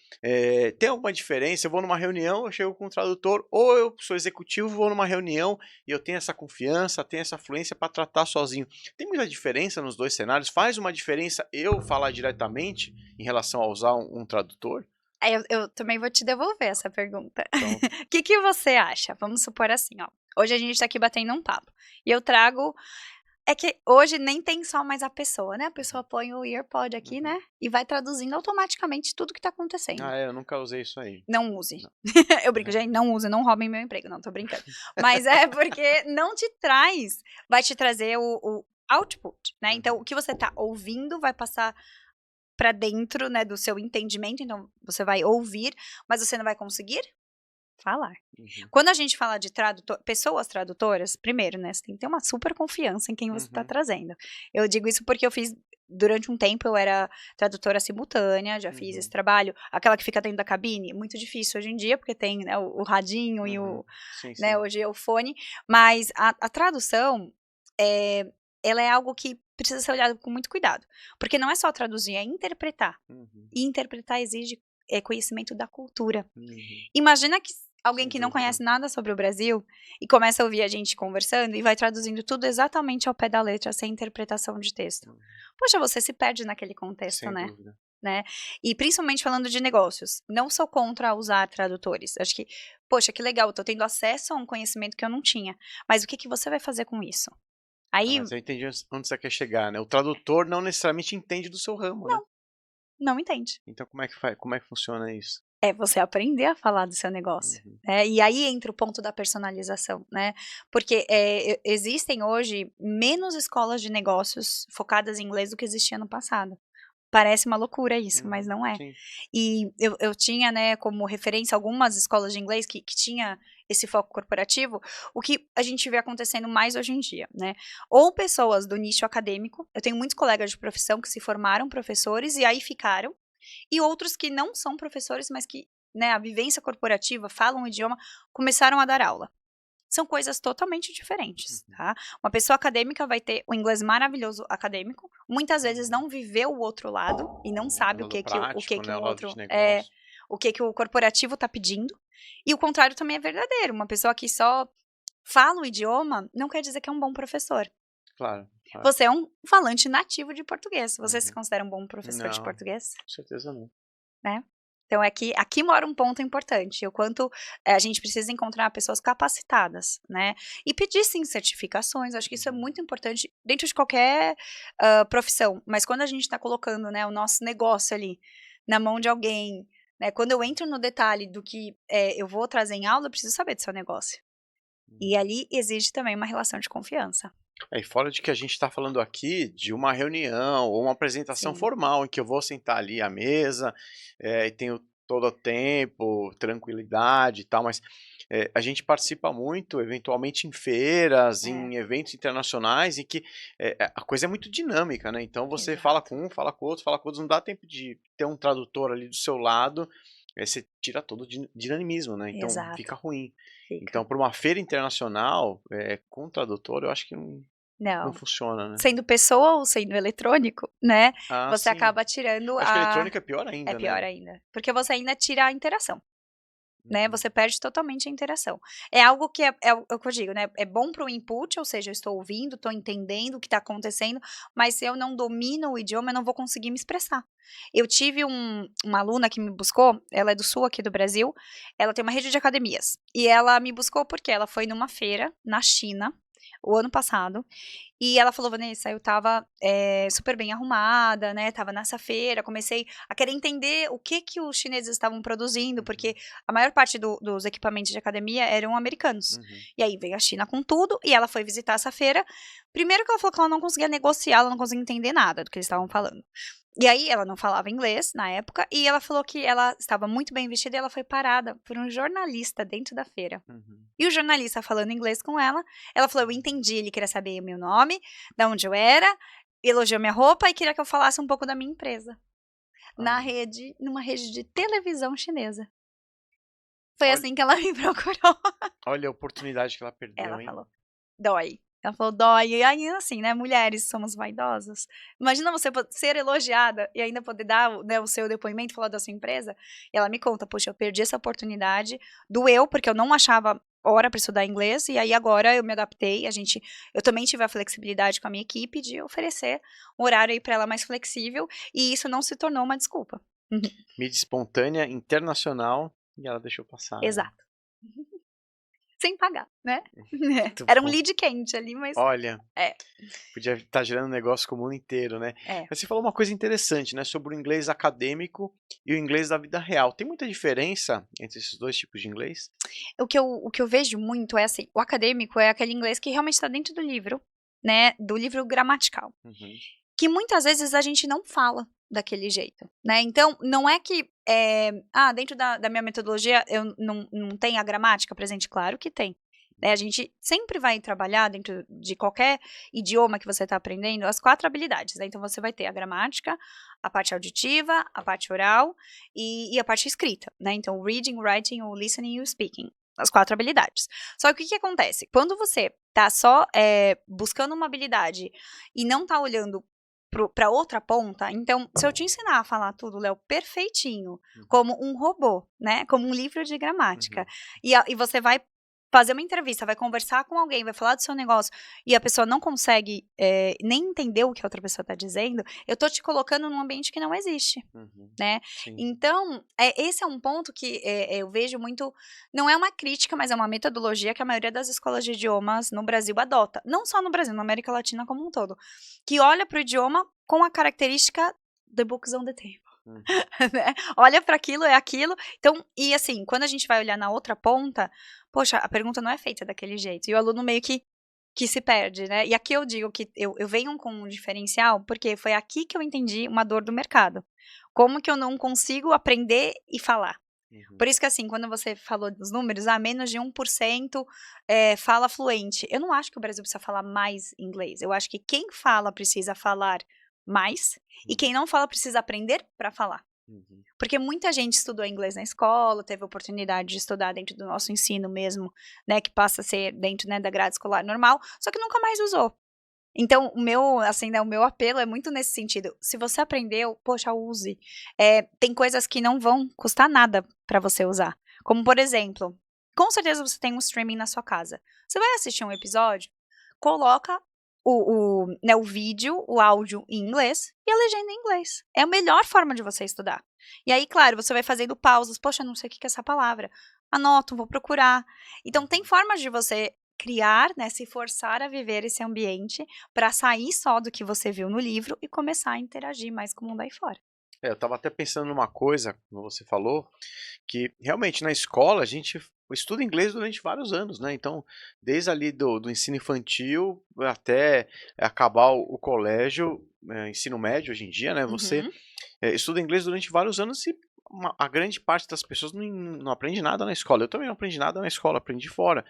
tem alguma diferença? Eu vou numa reunião, eu chego com um tradutor, ou eu sou executivo, vou numa reunião e eu tenho essa confiança, tenho essa fluência para tratar sozinho. Tem muita diferença nos dois cenários? Faz uma diferença eu falar diretamente em relação a usar um tradutor? Eu também vou te devolver essa pergunta. Então, O que você acha? Vamos supor assim, ó. Hoje a gente tá aqui batendo um papo. E eu trago. É que hoje nem tem só mais a pessoa, né? A pessoa põe o earpod aqui, né? E vai traduzindo automaticamente tudo que tá acontecendo. eu nunca usei isso aí. Não use. Não. Eu brinco, gente, não use, não roubem meu emprego. Não, tô brincando. Mas é porque não te traz, vai te trazer o output, né? Então, o que você tá ouvindo vai passar pra dentro, né, do seu entendimento. Então, você vai ouvir, mas você não vai conseguir falar. Quando a gente fala de pessoas tradutoras, primeiro, né, você tem que ter uma super confiança em quem você tá trazendo. Eu digo isso porque eu fiz, durante um tempo, eu era tradutora simultânea, já fiz esse trabalho, aquela que fica dentro da cabine, muito difícil hoje em dia, porque tem, né, o radinho e né, hoje é o fone, mas a tradução, ela é algo que precisa ser olhado com muito cuidado, porque não é só traduzir, é interpretar, e interpretar exige conhecimento da cultura. Imagina que alguém que não conhece nada sobre o Brasil e começa a ouvir a gente conversando e vai traduzindo tudo exatamente ao pé da letra, sem interpretação de texto. Poxa, você se perde naquele contexto, Sem né? dúvida. Né? E principalmente falando de negócios, não sou contra usar tradutores. Acho que, poxa, que legal, eu tô tendo acesso a um conhecimento que eu não tinha. Mas o que você vai fazer com isso? Aí, Mas eu entendi onde você quer chegar, né? O tradutor não necessariamente entende do seu ramo, né? não entende. Então como é que faz? Como é que funciona isso? É você aprender a falar do seu negócio, né? E aí entra o ponto da personalização, né? Porque existem hoje menos escolas de negócios focadas em inglês do que existia no passado. Parece uma loucura isso, mas não é. Sim. E eu tinha, né, como referência algumas escolas de inglês que tinha esse foco corporativo, o que a gente vê acontecendo mais hoje em dia, né? Ou pessoas do nicho acadêmico, eu tenho muitos colegas de profissão que se formaram professores e aí ficaram, e outros que não são professores, mas que, né, a vivência corporativa, falam o idioma, começaram a dar aula. são coisas totalmente diferentes, tá? Uma pessoa acadêmica vai ter o inglês maravilhoso acadêmico, muitas vezes não viveu o outro lado e não sabe O o lado que que prático, né? o O lado de outro negócio. o que que o corporativo tá pedindo. E o contrário também é verdadeiro. Uma pessoa que só fala o idioma não quer dizer que é um bom professor. Claro, claro. Você é um falante nativo de português. Você se Uhum. considera um bom professor de Não, português? com certeza não. Né? Então, aqui mora um ponto importante, o quanto a gente precisa encontrar pessoas capacitadas, né? E pedir, sim, certificações, acho que isso é muito importante dentro de qualquer profissão, mas quando a gente está colocando, né, o nosso negócio ali na mão de alguém, né, quando eu entro no detalhe do que eu vou trazer em aula, eu preciso saber do seu negócio. E ali exige também uma relação de confiança. E fora de que a gente está falando aqui de uma reunião ou uma apresentação Sim. formal, em que eu vou sentar ali à mesa, e tenho todo o tempo, tranquilidade e tal, mas a gente participa muito, eventualmente, em feiras, em eventos internacionais, em que a coisa é muito dinâmica, né? Então você fala Exato. com um, fala com outro, não dá tempo de ter um tradutor ali do seu lado, você tira todo o dinamismo, né? Então Exato. fica ruim. Fica. Então, para uma feira internacional, com tradutor, eu acho que não Não. funciona, né. Sendo pessoa ou sendo eletrônico, né, Ah, você sim. acaba tirando Acho que a eletrônica é pior é ainda, pior né. ainda, porque você ainda tira a interação, né, Uhum. você perde totalmente a interação. É algo que é o que eu digo, né, é bom para o input, ou seja, eu estou ouvindo, estou entendendo o que está acontecendo, mas se eu não domino o idioma, eu não vou conseguir me expressar. Eu tive uma aluna que me buscou, ela é do sul aqui do Brasil, ela tem uma rede de academias, e ela me buscou porque ela foi numa feira na China, o ano passado, e ela falou: "Vanessa, eu estava, super bem arrumada, né, estava nessa feira, comecei a querer entender o que que os chineses estavam produzindo, porque a maior parte dos equipamentos de academia eram americanos. Uhum. E aí veio a China com tudo, e ela foi visitar essa feira. Primeiro que ela falou que ela não conseguia negociar, ela não conseguia entender nada do que eles estavam falando. E aí ela não falava inglês na época, e ela falou que ela estava muito bem vestida e ela foi parada por um jornalista dentro da feira. Uhum. E o jornalista falando inglês com ela falou: "Eu entendi, ele queria saber o meu nome, da onde eu era, elogiou minha roupa e queria que eu falasse um pouco da minha empresa". Ah. Numa rede de televisão chinesa. Foi Olha assim que ela me procurou. olha a oportunidade que ela perdeu, Ela hein. falou: "Dói". Ela falou: "Dói". E aí, assim, né, mulheres somos vaidosas. Imagina você ser elogiada e ainda poder dar o seu depoimento, falar da sua empresa. E ela me conta: "Poxa, eu perdi essa oportunidade, doeu, porque eu não achava hora para estudar inglês, e aí agora eu me adaptei, eu também tive a flexibilidade com a minha equipe de oferecer um horário aí para ela mais flexível, e isso não se tornou uma desculpa". Mídia espontânea, internacional, e ela deixou passar, né. Exato. Sem pagar, né. Muito Era um bom. lead quente ali, mas Olha, é, podia estar gerando negócio com o mundo inteiro, né. é. Mas você falou uma coisa interessante, né, sobre o inglês acadêmico e o inglês da vida real. Tem muita diferença entre esses 2 tipos de inglês? O que eu vejo muito é assim, o acadêmico é aquele inglês que realmente está dentro do livro, né, do livro gramatical, Uhum. que muitas vezes a gente não fala daquele jeito, né, então não é que, dentro da minha metodologia eu não tenho a gramática presente, claro que tem, né, a gente sempre vai trabalhar dentro de qualquer idioma que você está aprendendo as 4 habilidades, né, então você vai ter a gramática, a parte auditiva, a parte oral e a parte escrita, né, então o reading, o writing, o listening e o speaking, as 4 habilidades. Só que o que acontece? Quando você tá só, buscando uma habilidade e não tá olhando para outra ponta, então se eu te ensinar a falar tudo, Léo, perfeitinho, Uhum. como um robô, né, como um livro de gramática, Uhum. e você vai fazer uma entrevista, vai conversar com alguém, vai falar do seu negócio, e a pessoa não consegue, nem entender o que a outra pessoa está dizendo, eu tô te colocando num ambiente que não existe, Uhum. né. Sim. Então, esse é um ponto que, eu vejo muito, não é uma crítica, mas é uma metodologia que a maioria das escolas de idiomas no Brasil adota, não só no Brasil, na América Latina como um todo, que olha para o idioma com a característica "the book's on the table", Uhum. né, olha para aquilo, é aquilo, então e assim, quando a gente vai olhar na outra ponta, poxa, a pergunta não é feita daquele jeito, e o aluno meio que se perde, né. E aqui eu digo que eu venho com um diferencial, porque foi aqui que eu entendi uma dor do mercado. Como que eu não consigo aprender e falar. Uhum. Por isso que, assim, quando você falou dos números, menos de 1%, fala fluente. Eu não acho que o Brasil precisa falar mais inglês, eu acho que quem fala precisa falar mais, e Uhum. quem não fala precisa aprender para falar. Uhum. Porque muita gente estudou inglês na escola, teve a oportunidade de estudar dentro do nosso ensino mesmo, né, que passa a ser dentro, né, da grade escolar normal, só que nunca mais usou. Então, o meu, assim, né, o meu apelo é muito nesse sentido. Se você aprendeu, poxa, use. Tem coisas que não vão custar nada para você usar. Como, por exemplo, com certeza você tem um streaming na sua casa. Você vai assistir um episódio, coloca né, o vídeo, o áudio em inglês e a legenda em inglês. É a melhor forma de você estudar. E aí, claro, você vai fazendo pausas. Poxa, não sei o que é essa palavra. Anoto, vou procurar. Então, tem formas de você criar, né, se forçar a viver esse ambiente para sair só do que você viu no livro e começar a interagir mais com o mundo aí fora. Eu estava até pensando numa coisa, como você falou, que realmente na escola a gente estuda inglês durante vários anos, né? Então, desde ali do ensino infantil até acabar o colégio, ensino médio hoje em dia, né? Você Uhum. estuda inglês durante vários anos e a grande parte das pessoas não aprende nada na escola. Eu também não aprendi nada na escola, aprendi fora.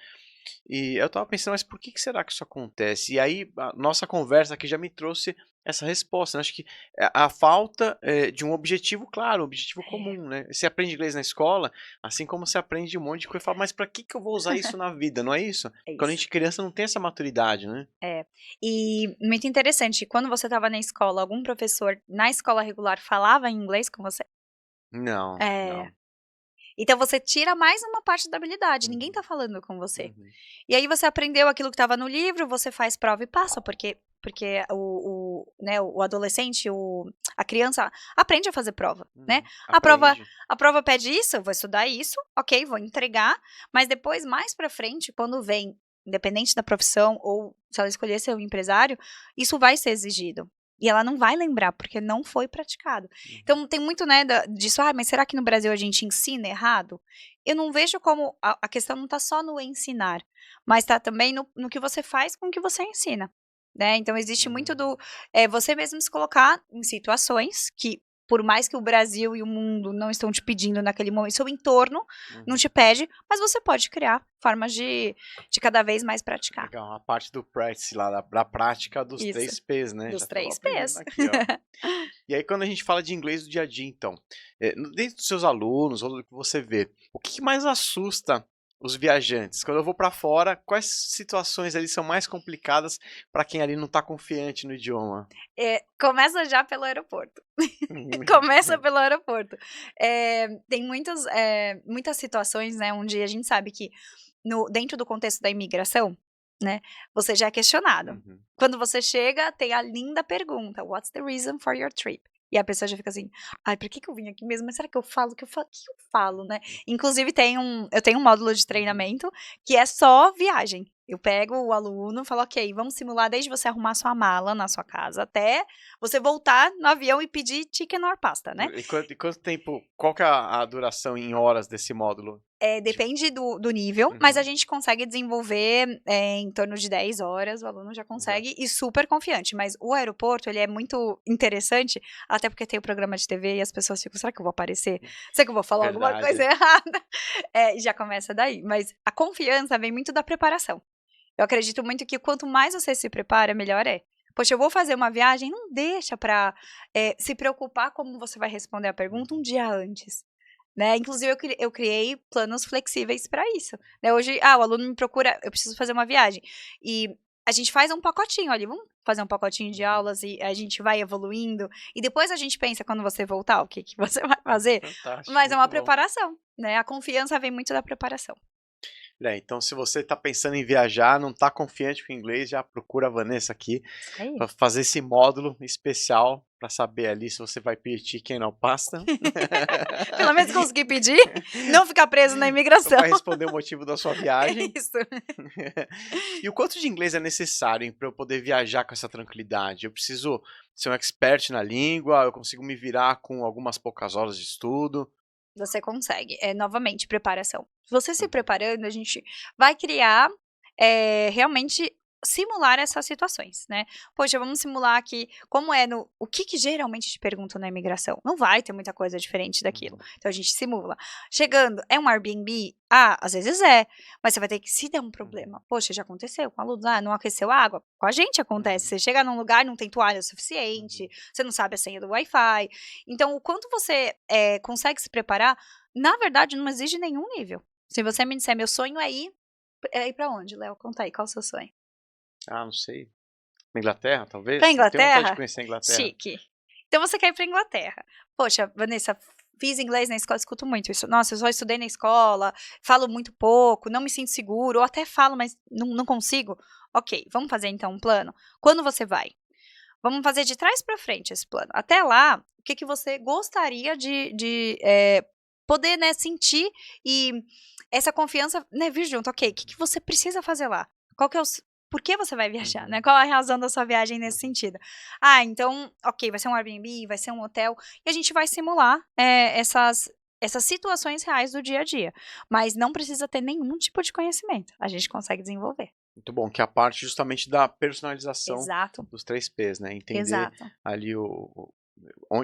E eu estava pensando, mas por que será que isso acontece? E aí, a nossa conversa aqui já me trouxe essa resposta, né? Acho que a falta de um objetivo claro, um objetivo É, comum, né? Você aprende inglês na escola, assim como você aprende um monte de coisa, e fala, mas para que eu vou usar isso na vida, não é isso? é Quando a isso. gente é criança não tem essa maturidade, né? É. E muito interessante, quando você estava na escola, algum professor na escola regular falava em inglês com você? Não, É. não. Então você tira mais uma parte da habilidade, ninguém Uhum, tá falando com você. uhum, E aí você aprendeu aquilo que estava no livro, você faz prova e passa, porque né, o adolescente, a criança aprende a fazer prova, né? uhum. A prova, Aprende. a prova pede isso, eu vou estudar isso, ok, vou entregar, mas depois, mais pra frente, quando vem, independente da profissão, ou se ela escolher ser um empresário, isso vai ser exigido. E ela não vai lembrar, porque não foi praticado. Uhum. Então, tem muito, né, disso, mas será que no Brasil a gente ensina errado? Eu não vejo como, a questão não está só no ensinar, mas está também no que você faz com o que você ensina, né. Então existe muito Uhum. você mesmo se colocar em situações que, por mais que o Brasil e o mundo não estão te pedindo naquele momento, seu entorno não Uhum. te pede, mas você pode criar formas de cada vez mais praticar. Legal, a parte do practice lá, da prática dos Isso, 3 P's, né? Já dos estamos 3 aprendendo P's. aqui, ó. E aí, quando a gente fala de inglês do dia a dia, então, dentro dos seus alunos, ou do que você vê, o que mais assusta os viajantes? Quando eu vou para fora, quais situações ali são mais complicadas para quem ali não está confiante no idioma? Começa já pelo aeroporto. Começa pelo aeroporto. Tem muitas situações, né, onde a gente sabe que dentro do contexto da imigração, né, você já é questionado. Uhum. Quando você chega, tem a linda pergunta: "What's the reason for your trip?" E a pessoa já fica assim: "Ai, por que eu vim aqui mesmo? Mas será que eu falo o que eu falo, né?" Inclusive eu tenho um módulo de Uhum. treinamento que é só viagem. Eu pego o aluno e falo: "Ok, vamos simular desde você arrumar sua mala na sua casa até você voltar no avião e pedir chicken or pasta, né?" E quanto tempo, qual que é a duração em horas desse módulo? Tipo, Depende do nível, mas a uhum, gente consegue desenvolver, em torno de 10 horas, o aluno já já. consegue, e super confiante. Mas o aeroporto, ele é muito interessante, até porque tem o programa de TV e as pessoas ficam: "Será que eu vou aparecer? Será que eu vou falar alguma coisa Verdade. errada?" E já começa daí. Mas a confiança vem muito da preparação. Eu acredito muito que quanto mais você se prepara, melhor é. Poxa, eu vou fazer uma viagem, não deixa pra, se preocupar como você vai responder a pergunta um Uhum. dia antes. Né, inclusive eu criei planos flexíveis para isso, né, hoje, o aluno me procura, eu preciso fazer uma viagem, e a gente faz um pacotinho ali, vamos fazer um pacotinho de Uhum. aulas e a gente vai evoluindo, e depois a gente pensa quando você voltar o que que você vai fazer, Fantástico, mas é uma muito bom. preparação, né, a confiança vem muito da preparação. Então se você está pensando em viajar, não está confiante com o inglês, já procura a Vanessa aqui Isso aí. para fazer esse módulo especial para saber ali se você vai pedir chicken ou pasta. Pelo menos conseguir pedir, não ficar preso na imigração. Vai responder o motivo da sua É viagem. isso. E o quanto de inglês é necessário para eu poder viajar com essa tranquilidade? Eu preciso ser um expert na língua? Eu consigo me virar com algumas poucas horas de estudo? Você consegue. É, novamente, preparação. Você se Uhum, preparando, a gente vai criar, realmente simular essas situações, né? Poxa, vamos simular aqui como é no... O que geralmente te perguntam na imigração? Não vai ter muita coisa diferente daquilo. Então, a gente simula. Chegando, é um Airbnb? Ah, às vezes é. Mas você vai ter que, se der um problema, poxa, já aconteceu com alunos, não aqueceu a água. Com a gente acontece. Você chega num lugar, não tem toalha suficiente, você não sabe a senha do Wi-Fi. Então, o quanto você consegue se preparar, na verdade, não exige nenhum nível. Se você me disser, meu sonho é ir pra onde, Léo? Conta aí, qual é o seu sonho? Ah, não sei. Na Inglaterra, talvez? Pra Eu tenho vontade de Inglaterra? conhecer a Inglaterra. Chique. Então você quer ir pra Inglaterra. Poxa, Vanessa, fiz inglês na escola, escuto muito isso. Nossa, eu só estudei na escola, falo muito pouco, não me sinto seguro, ou até falo, mas não consigo. Ok, vamos fazer então um plano. Quando você vai? Vamos fazer de trás pra frente esse plano. Até lá, o que você gostaria de poder, né, sentir e essa confiança, né, vir junto. Ok, o que você precisa fazer lá? Qual que é por que você vai viajar, né? Qual a razão da sua viagem nesse sentido? Ah, então, ok, vai ser um Airbnb, vai ser um hotel, e a gente vai simular essas situações reais do dia a dia. Mas não precisa ter nenhum tipo de conhecimento. A gente consegue desenvolver. Muito bom, que é a parte justamente da personalização Exato. dos 3 P's, né? Entender Exato. ali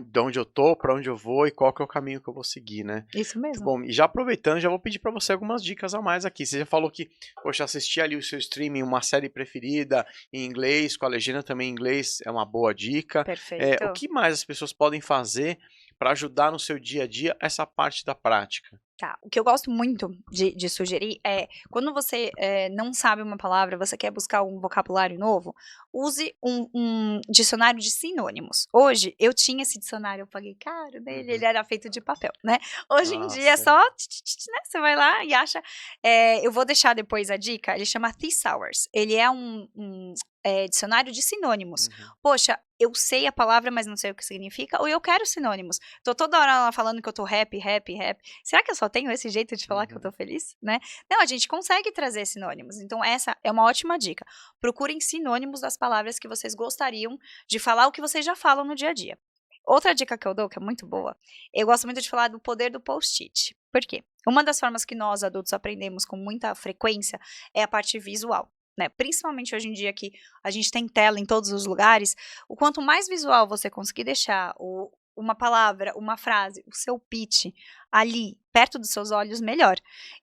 de onde eu tô, para onde eu vou e qual que é o caminho que eu vou seguir, né? Isso Muito mesmo. bom. E já aproveitando, já vou pedir para você algumas dicas a mais aqui. Você já falou que, poxa, assistir ali o seu streaming, uma série preferida em inglês, com a legenda também em inglês, é uma boa dica. Perfeito. O que mais as pessoas podem fazer para ajudar no seu dia a dia essa parte da prática? Tá, o que eu gosto muito de sugerir é, quando você não sabe uma palavra, você quer buscar um vocabulário novo, use um dicionário de sinônimos. Hoje, eu tinha esse dicionário, eu paguei caro nele, ele era feito de papel, né? Hoje em dia é só, né? Você vai lá e acha. Eu vou deixar depois a dica, ele chama Thesaurus. Ele é um dicionário de sinônimos. Poxa, eu sei a palavra, mas não sei o que significa, ou eu quero sinônimos. Tô toda hora lá falando que eu tô happy. Será que eu só tenho esse jeito de falar que eu tô feliz, né? Não, a gente consegue trazer sinônimos. Então, essa é uma ótima dica. Procurem sinônimos das palavras que vocês gostariam de falar, o que vocês já falam no dia a dia. Outra dica que eu dou, que é muito boa, eu gosto muito de falar do poder do post-it. Por quê? Uma das formas que nós, adultos, aprendemos com muita frequência é a parte visual. Né? Principalmente hoje em dia que a gente tem tela em todos os lugares, o quanto mais visual você conseguir deixar uma palavra, uma frase, o seu pitch ali, perto dos seus olhos, melhor.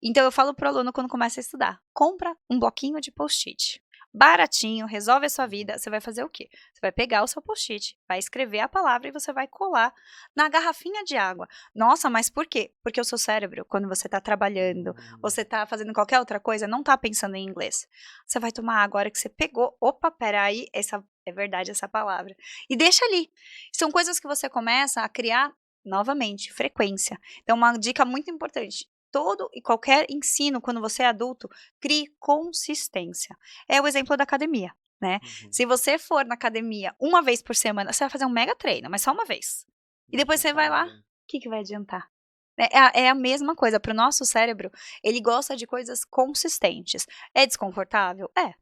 Então eu falo pro aluno quando começa a estudar, compra um bloquinho de post-it. Baratinho, resolve a sua vida, você vai fazer o quê? Você vai pegar o seu post-it, vai escrever a palavra e você vai colar na garrafinha de água. Nossa, mas por quê? Porque o seu cérebro, quando você está trabalhando, você está fazendo qualquer outra coisa, não está pensando em inglês. Você vai tomar água, a hora que você pegou, opa, peraí, essa é verdade essa palavra. E deixa ali. São coisas que você começa a criar, novamente, frequência. Então, uma dica muito importante. Todo e qualquer ensino, quando você é adulto, crie consistência. É o exemplo da academia, né? Se você for na academia uma vez por semana, você vai fazer um mega treino, mas só uma vez. E depois você vai lá, o que vai adiantar? É a mesma coisa. Para o nosso cérebro, ele gosta de coisas consistentes. É desconfortável? É.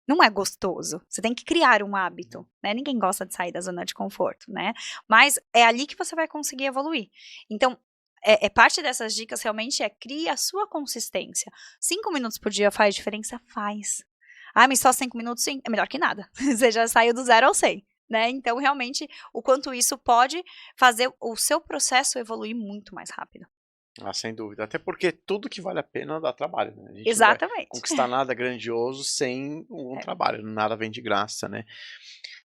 Não é gostoso. Você tem que criar um hábito, né? Ninguém gosta de sair da zona de conforto, né? Mas é ali que você vai conseguir evoluir. Então, parte dessas dicas realmente crie a sua consistência. 5 minutos por dia faz diferença? Faz. Ah, mas só 5 minutos? Sim, é melhor que nada. Você já saiu do 0 ao 100, né? Então, realmente, o quanto isso pode fazer o seu processo evoluir muito mais rápido. Ah, sem dúvida. Até porque tudo que vale a pena dá trabalho, né? A gente não vai Exatamente. conquistar nada grandioso sem um trabalho, nada vem de graça, né?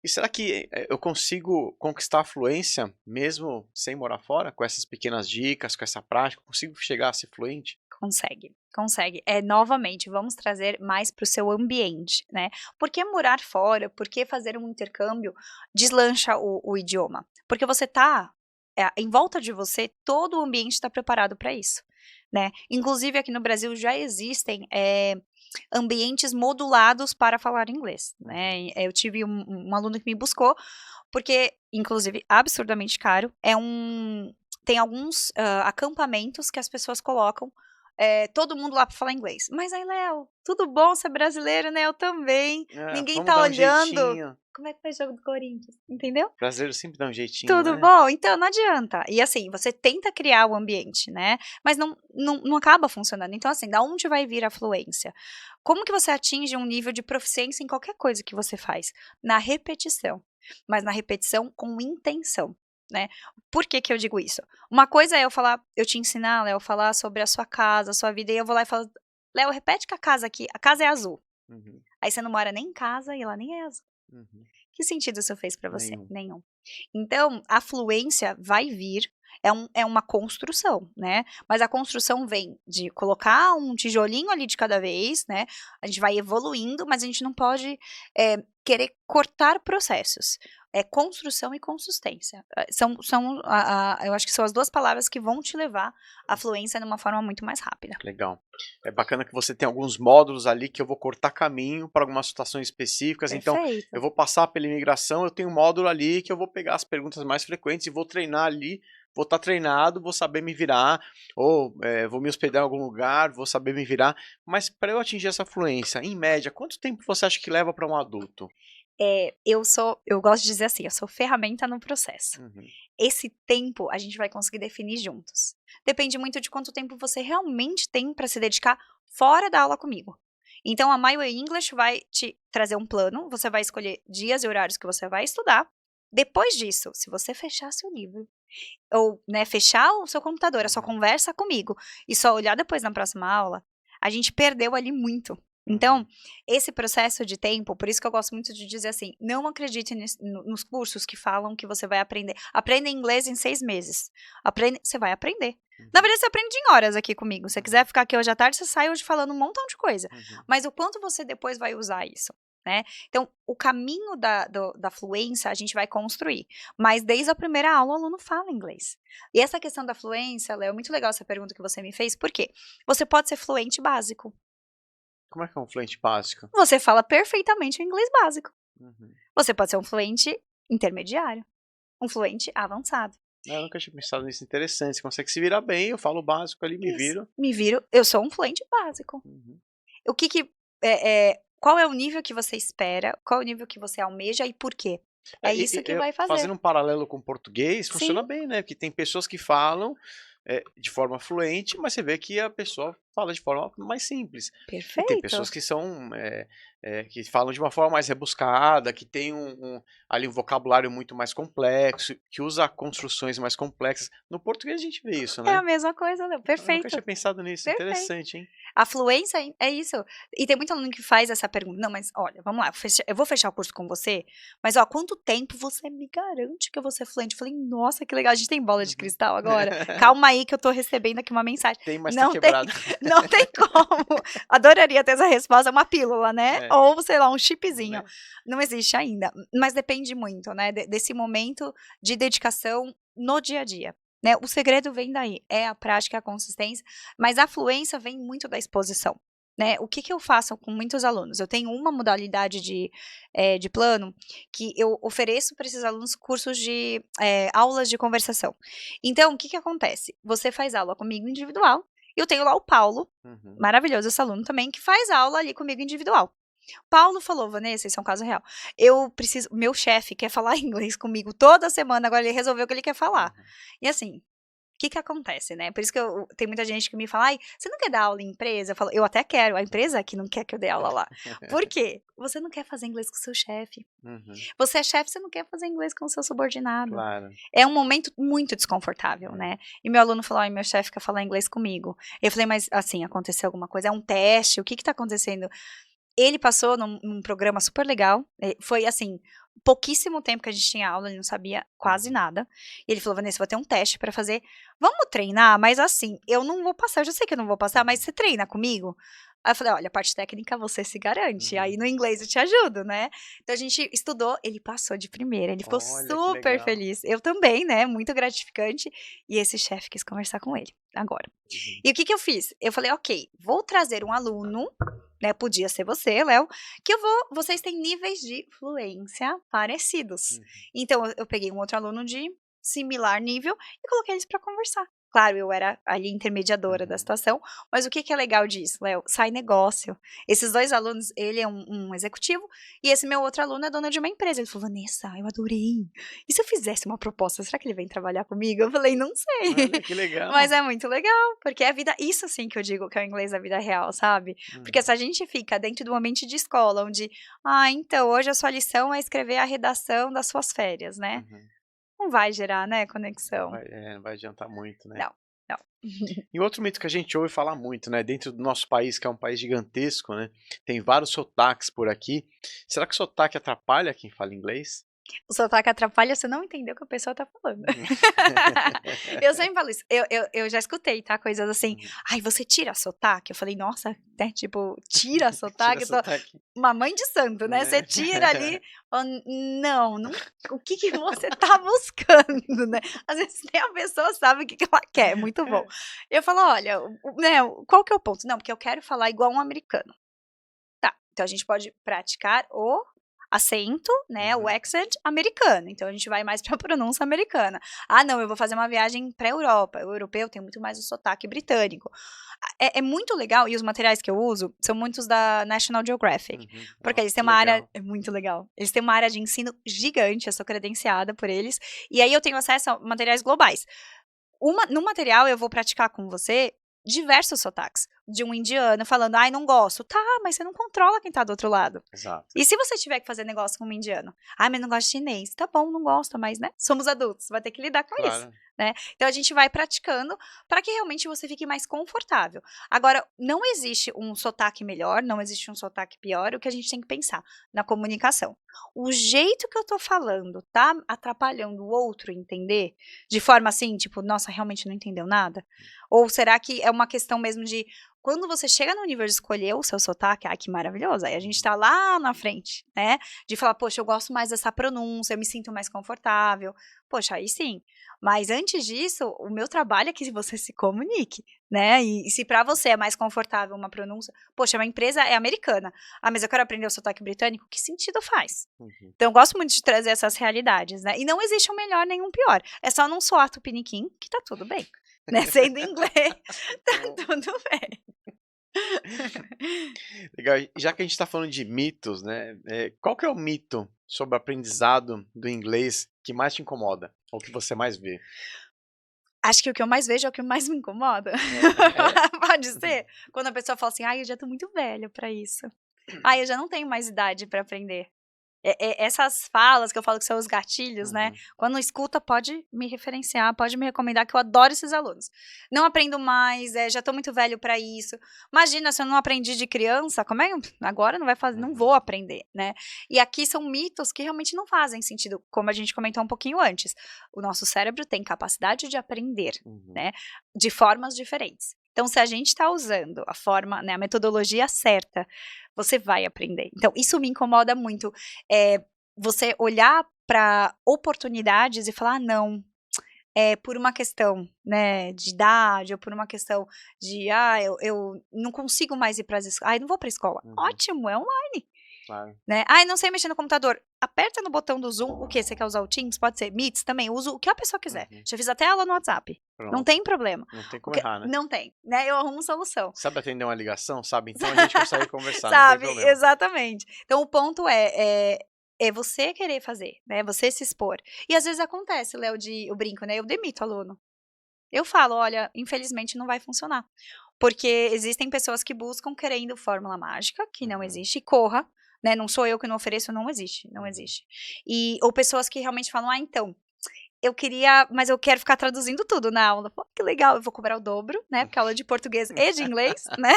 E será que eu consigo conquistar a fluência mesmo sem morar fora? Com essas pequenas dicas, com essa prática, consigo chegar a ser fluente? Consegue, consegue. Novamente, vamos trazer mais para o seu ambiente, né? Por que morar fora? Por que fazer um intercâmbio deslancha o idioma? Porque você tá em volta de você, todo o ambiente está preparado para isso, né? Inclusive aqui no Brasil já existem ambientes modulados para falar inglês, né? Eu tive um aluno que me buscou, porque, inclusive, absurdamente caro, tem alguns acampamentos que as pessoas colocam todo mundo lá pra falar inglês. Mas aí, Léo, tudo bom ser brasileiro, né? Eu também. Ninguém Vamos tá dar um olhando. jeitinho. Como é que foi o jogo do Corinthians? Entendeu? O brasileiro sempre dá um jeitinho, Tudo né? bom? Então, não adianta. E assim, você tenta criar o ambiente, né? Mas não acaba funcionando. Então, assim, da onde vai vir a fluência? Como que você atinge um nível de proficiência em qualquer coisa que você faz? Na repetição. Mas na repetição com intenção, né? Por que que eu digo isso? Uma coisa é eu te ensinar, Léo, falar sobre a sua casa, a sua vida, e eu vou lá e falo, Léo, repete que a casa aqui, a casa é azul. Uhum, Aí você não mora nem em casa e ela nem é azul. uhum. Que sentido isso fez pra você? Nenhum. Nenhum. Então, a fluência vai vir, é uma construção, né? Mas a construção vem de colocar um tijolinho ali de cada vez, né? A gente vai evoluindo, mas a gente não pode querer cortar processos. É construção e consistência. Eu acho que são as duas palavras que vão te levar à fluência de uma forma muito mais rápida. Legal. É bacana que você tem alguns módulos ali que eu vou cortar caminho para algumas situações específicas. Então, Perfeito. eu vou passar pela imigração, eu tenho um módulo ali que eu vou pegar as perguntas mais frequentes e vou treinar ali. Vou estar treinado, vou saber me virar, ou vou me hospedar em algum lugar, vou saber me virar. Mas para eu atingir essa fluência, em média, quanto tempo você acha que leva para um adulto? Eu gosto de dizer assim, eu sou ferramenta no processo. Uhum. Esse tempo a gente vai conseguir definir juntos. Depende muito de quanto tempo você realmente tem para se dedicar fora da aula comigo. Então, a My Way English vai te trazer um plano, você vai escolher dias e horários que você vai estudar. Depois disso, se você fechar seu livro, ou fechar o seu computador, a sua conversa comigo, e só olhar depois na próxima aula, a gente perdeu ali muito. Então, esse processo de tempo, por isso que eu gosto muito de dizer assim, não acredite nos cursos que falam que você vai aprender. Aprenda inglês em 6 meses. Você vai aprender. Na verdade, você aprende em horas aqui comigo. Se você quiser ficar aqui hoje à tarde, você sai hoje falando um montão de coisa. Mas o quanto você depois vai usar isso, né? Então, o caminho da fluência a gente vai construir. Mas desde a primeira aula, o aluno fala inglês. E essa questão da fluência, Léo, é muito legal essa pergunta que você me fez. Por quê? Você pode ser fluente básico. Como é que é um fluente básico? Você fala perfeitamente o inglês básico. Uhum. Você pode ser um fluente intermediário, um fluente avançado. Eu nunca tinha pensado nisso, interessante. Você consegue se virar bem, eu falo o básico ali, me viro. Me viro, eu sou um fluente básico. Uhum. O qual é o nível que você espera, qual é o nível que você almeja e por quê? É isso que vai fazer. Fazendo um paralelo com o português, funciona Sim. bem, né? Porque tem pessoas que falam de forma fluente, mas você vê que a pessoa fala de forma mais simples. E tem Perfeito. pessoas que são que falam de uma forma mais rebuscada, que tem ali um vocabulário muito mais complexo, que usa construções mais complexas. No português a gente vê isso, É né? a mesma coisa, Léo. Eu nunca Perfeito. tinha pensado nisso, Perfeito. interessante, hein? A fluência é isso. E tem muito aluno que faz essa pergunta. Não, mas olha, vamos lá, eu vou fechar o curso com você, mas ó, quanto tempo você me garante que eu vou ser fluente? Eu falei, nossa, que legal, a gente tem bola de cristal agora? Calma aí que eu tô recebendo aqui uma mensagem. Tem, mas Não tá quebrado. Não tem como. Adoraria ter essa resposta, uma pílula, né? É. Ou, sei lá, um chipzinho. Né? Não existe ainda. Mas depende muito, né? Desse momento de dedicação no dia a dia. Né? O segredo vem daí, é a prática, a consistência, mas a fluência vem muito da exposição. Né? O que eu faço com muitos alunos? Eu tenho uma modalidade de plano que eu ofereço para esses alunos cursos de aulas de conversação. Então, o que acontece? Você faz aula comigo individual, e eu tenho lá o Paulo, maravilhoso esse aluno também, que faz aula ali comigo individual. Paulo falou, Vanessa, isso é um caso real. Meu chefe quer falar inglês comigo toda semana, agora ele resolveu que ele quer falar. E assim, o que acontece, né? Por isso que tem muita gente que me fala, ai, você não quer dar aula em empresa? Eu falo, eu até quero, a empresa que não quer que eu dê aula lá. Por quê? Você não quer fazer inglês com o seu chefe. Você é chefe, você não quer fazer inglês com o seu subordinado. Claro. É um momento muito desconfortável, né? E meu aluno falou, ai, meu chefe quer falar inglês comigo. Eu falei, mas assim, aconteceu alguma coisa? É um teste? O que tá acontecendo? Ele passou num programa super legal, foi assim, pouquíssimo tempo que a gente tinha aula, ele não sabia quase nada. E ele falou, Vanessa, vou ter um teste pra fazer, vamos treinar? Mas assim, eu não vou passar, eu já sei que eu não vou passar, mas você treina comigo? Aí eu falei, olha, a parte técnica você se garante, aí no inglês eu te ajudo, né? Então a gente estudou, ele passou de primeira, ele ficou Olha, que super legal. feliz. Eu também, né? Muito gratificante. E esse chefe quis conversar com ele, agora. E o que eu fiz? Eu falei, ok, vou trazer um aluno, né? Podia ser você, Léo, que vocês têm níveis de fluência parecidos. Então, eu peguei um outro aluno de similar nível e coloquei eles para conversar. Claro, eu era ali intermediadora da situação, mas o que que é legal disso, Léo? Sai negócio. Esses 2 alunos, ele é um executivo, e esse meu outro aluno é dono de uma empresa. Ele falou: "Vanessa, eu adorei. E se eu fizesse uma proposta, será que ele vem trabalhar comigo?" Eu falei: "Não sei." Olha, que legal. Mas é muito legal, porque é a vida, isso sim que eu digo que é o inglês da vida real, sabe? Porque se a gente fica dentro do ambiente de escola, onde, então hoje a sua lição é escrever a redação das suas férias, né? Uhum. Não vai gerar, né, Não conexão. vai, não vai adiantar muito, né? Não, não. E outro mito que a gente ouve falar muito, né? Dentro do nosso país, que é um país gigantesco, né? Tem vários sotaques por aqui. Será que sotaque atrapalha quem fala inglês? O sotaque atrapalha se não entender o que a pessoa tá falando. Eu sempre falo isso. Eu já escutei, tá? Coisas assim. Uhum. Ai, você tira sotaque? Eu falei, nossa, né? Tipo, tira Tira sotaque? Eu tô sotaque. uma mãe de santo, né? Você Né? tira ali. Não, não. O que que você tá buscando, né? Às vezes nem a pessoa sabe o que que ela quer. Muito bom. Eu falo, olha, né? Qual que é o ponto? Não, porque eu quero falar igual um americano. Tá, então a gente pode praticar o acento, né, o Uhum. accent americano. Então a gente vai mais para a pronúncia americana. Ah, não, eu vou fazer uma viagem para a Europa. O europeu tem muito mais o sotaque britânico. É muito legal, e os materiais que eu uso são muitos da National Geographic. Uhum. Porque Nossa, eles têm que uma área. legal. É muito legal. Eles têm uma área de ensino gigante, eu sou credenciada por eles. E aí eu tenho acesso a materiais globais. No material eu vou praticar com você diversos sotaques. De um indiano falando, ai, não gosto. Tá, mas você não controla quem tá do outro lado. Exato. E se você tiver que fazer negócio com um indiano? Ai, mas não gosto de chinês. Tá bom, não gosto, mas, né? Somos adultos, vai ter que lidar com isso, Claro. né? Então a gente vai praticando para que realmente você fique mais confortável. Agora, não existe um sotaque melhor, não existe um sotaque pior. O que a gente tem que pensar na comunicação. O jeito que eu tô falando tá atrapalhando o outro entender? De forma assim, tipo, nossa, realmente não entendeu nada? Ou será que é uma questão mesmo de quando você chega no nível de escolher o seu sotaque, ai que maravilhoso, aí a gente tá lá na frente, né, de falar: "Poxa, eu gosto mais dessa pronúncia, eu me sinto mais confortável", poxa, aí sim. Mas antes disso, o meu trabalho é que você se comunique, né, e se pra você é mais confortável uma pronúncia, poxa, uma empresa é americana, ah, mas eu quero aprender o sotaque britânico, que sentido faz? Uhum. Então eu gosto muito de trazer essas realidades, né, e não existe um melhor nem um pior, é só não soar tupiniquim que tá tudo bem, né, sendo inglês, tá tudo bem. Legal. E já que a gente está falando de mitos, né? Qual que é o mito sobre o aprendizado do inglês que mais te incomoda? Ou que você mais vê? Acho que o que eu mais vejo é o que mais me incomoda. É? Pode ser? Quando a pessoa fala assim: "Ai, eu já tô muito velha pra isso. Ai, eu já não tenho mais idade pra aprender". Essas falas que eu falo que são os gatilhos, né, Uhum. quando escuta pode me referenciar, pode me recomendar que eu adoro esses alunos. Não aprendo mais, já tô muito velho pra isso. Imagina se eu não aprendi de criança, como é agora não vai fazer, não Uhum. vou aprender, né. E aqui são mitos que realmente não fazem sentido, como a gente comentou um pouquinho antes. O nosso cérebro tem capacidade de aprender, Uhum. né, de formas diferentes. Então se a gente está usando a forma, né, a metodologia certa, você vai aprender. Então isso me incomoda muito. Você olhar para oportunidades e falar: "Ah, não, é por uma questão, né, de idade ou por uma questão de, eu não consigo mais ir para as escolas, ai, não vou para a escola". Uhum. Ótimo, é online, Claro. né. "Ai, não sei mexer no computador", aperta no botão do Zoom, o quê? Você quer usar o Teams? Pode ser Meets também, uso o que a pessoa quiser. Uhum. Já fiz até aula no WhatsApp, não Pronto. tem problema. Não tem O como que errar, né? não tem, né, eu arrumo solução. Sabe atender uma ligação? Sabe? Então a gente consegue conversar, não tem Sabe, problema. exatamente. Então o ponto é você querer fazer, né, você se expor. E às vezes acontece, Léo, de eu brinco, né, eu demito aluno. Eu falo: "Olha, infelizmente não vai funcionar", porque existem pessoas que buscam querendo fórmula mágica, que não Uhum. existe, corra, né, não sou eu que não ofereço, não existe, não Uhum. existe. Ou pessoas que realmente falam: "Ah, então, eu queria, mas eu quero ficar traduzindo tudo na aula". Pô, que legal, eu vou cobrar o dobro, né, porque é aula de português e de inglês, né,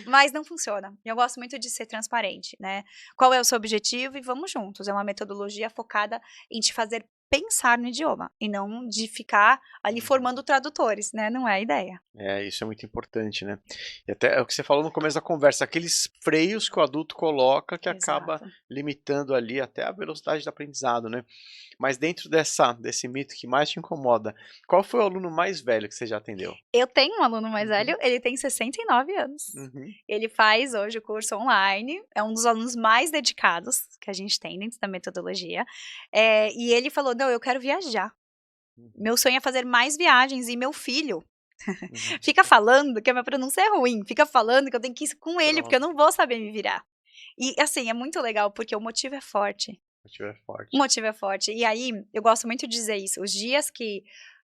mas não funciona. Eu gosto muito de ser transparente, né. Qual é o seu objetivo e vamos juntos. É uma metodologia focada em te fazer pensar no idioma, e não de ficar ali Uhum. formando tradutores, né, não é a ideia. Isso é muito importante, né? E até é o que você falou no começo da conversa, aqueles freios que o adulto coloca que acaba Exato. limitando ali até a velocidade do aprendizado, né? Mas dentro desse mito que mais te incomoda, qual foi o aluno mais velho que você já atendeu? Eu tenho um aluno mais Uhum. velho, ele tem 69 anos. Uhum. Ele faz hoje o curso online, é um dos alunos mais dedicados que a gente tem dentro da metodologia, e ele falou: "Não, eu quero viajar". Meu sonho é fazer mais viagens e meu filho Uhum. fica falando que a minha pronúncia é ruim, fica falando que eu tenho que ir com ele, porque eu Pronto, não vou saber me virar. E assim, é muito legal, porque o motivo é forte. o motivo é O forte. motivo é forte. E aí, eu gosto muito de dizer isso. Os dias que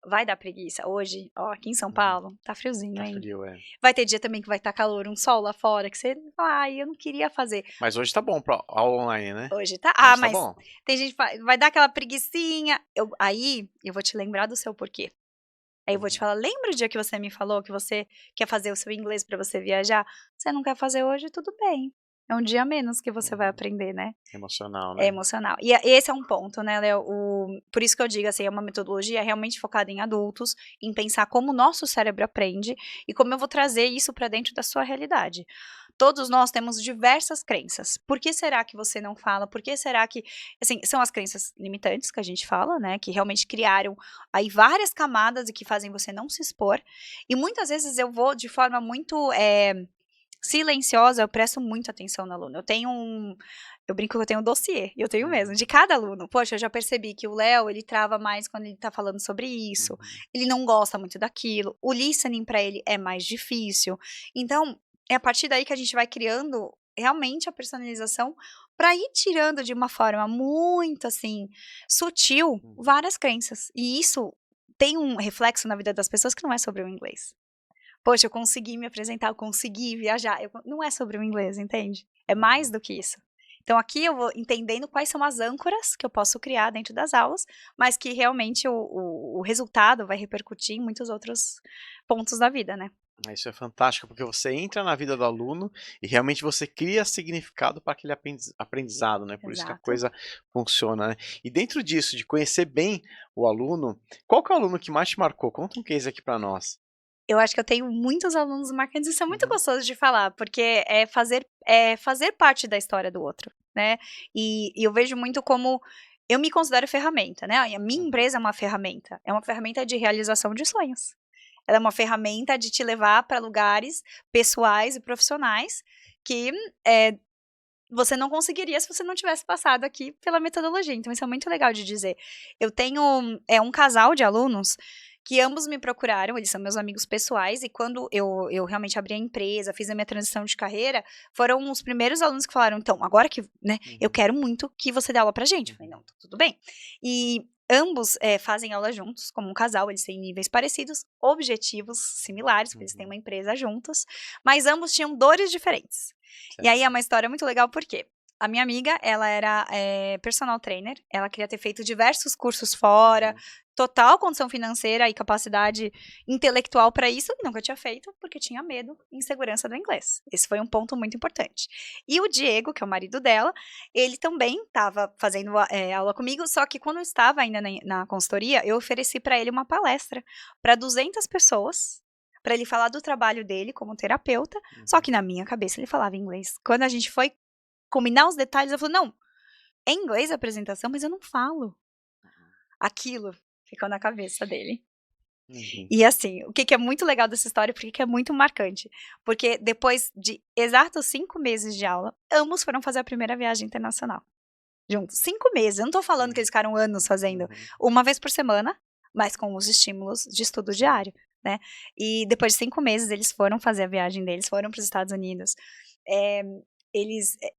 vai dar preguiça, hoje, ó, aqui em São Uhum. Paulo, tá friozinho, Tá hein? frio, é. Vai ter dia também que vai estar calor, um sol lá fora, que você, ai, eu não queria fazer. Mas hoje tá bom pra aula online, né? Hoje tá, Hoje tá mas bom. tem gente que vai dar aquela preguicinha. Aí, eu vou te lembrar do seu porquê. Aí eu vou te Uhum. falar, lembra o dia que você me falou que você quer fazer o seu inglês pra você viajar? Você não quer fazer hoje, tudo bem. É um dia a menos que você vai Uhum. aprender, né? Emocional, É né? emocional. E esse é um ponto, né, Léo? Por isso que eu digo assim, é uma metodologia realmente focada em adultos, em pensar como o nosso cérebro aprende e como eu vou trazer isso para dentro da sua realidade. Todos nós temos diversas crenças. Por que será que você não fala? Por que será que, assim, são as crenças limitantes que a gente fala, né, que realmente criaram aí várias camadas e que fazem você não se expor. E muitas vezes eu vou de forma muito silenciosa, eu presto muita atenção no aluno. Eu brinco que eu tenho um dossiê, e eu tenho mesmo, Uhum. de cada aluno. Poxa, eu já percebi que o Léo, ele trava mais quando ele tá falando sobre isso, Uhum. ele não gosta muito daquilo, o listening pra ele é mais difícil. Então, é a partir daí que a gente vai criando realmente a personalização pra ir tirando de uma forma muito, assim, sutil, Uhum. várias crenças. E isso tem um reflexo na vida das pessoas que não é sobre o inglês. Poxa, eu consegui me apresentar, eu consegui viajar. Não é sobre o inglês, entende? É mais Uhum. do que isso. Então aqui eu vou entendendo quais são as âncoras que eu posso criar dentro das aulas, mas que realmente o resultado vai repercutir em muitos outros pontos da vida, né? Isso é fantástico, porque você entra na vida do aluno e realmente você cria significado para aquele aprendizado, né? Por isso que a Exato. coisa funciona, né? E dentro disso, de conhecer bem o aluno, qual que é o aluno que mais te marcou? Conta um case aqui para nós. Eu acho que eu tenho muitos alunos marcantes, isso é muito Uhum. gostoso de falar, porque é fazer parte da história do outro, né? E eu vejo muito como eu me considero ferramenta, né? A minha Uhum. empresa é uma ferramenta de realização de sonhos. Ela é uma ferramenta de te levar para lugares pessoais e profissionais que eh, você não conseguiria se você não tivesse passado aqui pela metodologia. Então, isso é muito legal de dizer. Eu tenho um casal de alunos que ambos me procuraram, eles são meus amigos pessoais, e quando eu realmente abri a empresa, fiz a minha transição de carreira, foram os primeiros alunos que falaram, então, agora que, né, eu Uhum. quero muito que você dê aula pra gente. Eu falei, Uhum. não, tá tudo bem. E ambos fazem aula juntos, como um casal, eles têm níveis parecidos, objetivos similares, porque eles têm Uhum. uma empresa juntos, mas ambos tinham dores diferentes. E aí é Certo. uma história muito legal, porque a minha amiga, ela era personal trainer, ela queria ter feito diversos cursos fora, Uhum. total condição financeira e capacidade intelectual para isso, e nunca tinha feito, porque tinha medo e insegurança do inglês. Esse foi um ponto muito importante. E o Diego, que é o marido dela, ele também estava fazendo aula comigo, só que quando eu estava ainda na consultoria, eu ofereci para ele uma palestra para 200 pessoas, para ele falar do trabalho dele como terapeuta, só Uhum. que na minha cabeça ele falava inglês. Quando a gente foi combinar os detalhes, eu falei: "Não, é inglês a apresentação, mas eu não falo". Aquilo ficou na cabeça dele. Uhum. E assim, o que é muito legal dessa história, por que é muito marcante? Porque depois de exatos 5 meses de aula, ambos foram fazer a primeira viagem internacional, juntos. 5 meses, eu não tô falando que Uhum. eles ficaram anos fazendo, Uhum. uma vez por semana, mas com os estímulos de estudo Sim. diário, né. E depois de 5 meses eles foram fazer a viagem deles, foram para os Estados Unidos. Eh,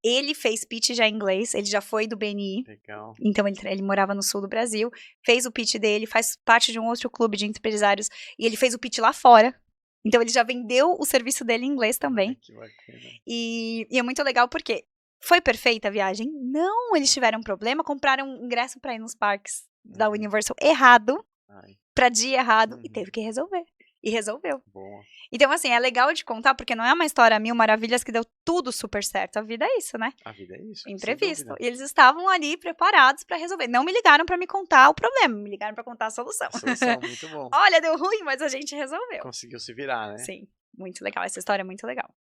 ele fez pitch já em inglês, ele já foi do BNI, Legal. então ele morava no sul do Brasil, fez o pitch dele, faz parte de um outro clube de empresários, e ele fez o pitch lá fora, então ele já vendeu o serviço dele em inglês Ai, também. que bacana. E é muito legal porque foi perfeita a viagem? Não, eles tiveram um problema, compraram um ingresso para ir nos parques da Uhum. Universal errado, Ai. para dia errado, e Uhum. teve que resolver. E resolveu. Boa. Então, assim, é legal de contar, porque não é uma história a mil maravilhas que deu tudo super certo. A vida é isso, né? A vida é isso, sem Imprevisto. dúvida. E eles estavam ali preparados para resolver. Não me ligaram para me contar o problema, me ligaram para contar a solução. A solução, muito bom. Olha, deu ruim, mas a gente resolveu. Conseguiu se virar, né? Sim, muito legal. Essa história é muito legal.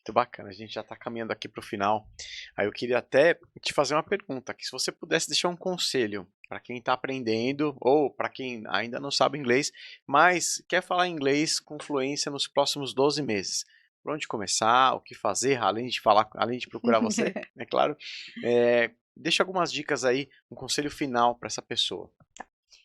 Muito bacana, a gente já está caminhando aqui para o final. Aí eu queria até te fazer uma pergunta, que se você pudesse deixar um conselho para quem está aprendendo ou para quem ainda não sabe inglês, mas quer falar inglês com fluência nos próximos 12 meses. Por onde começar, o que fazer, além de falar, além de procurar você, é claro. Deixa algumas dicas aí, um conselho final para essa pessoa.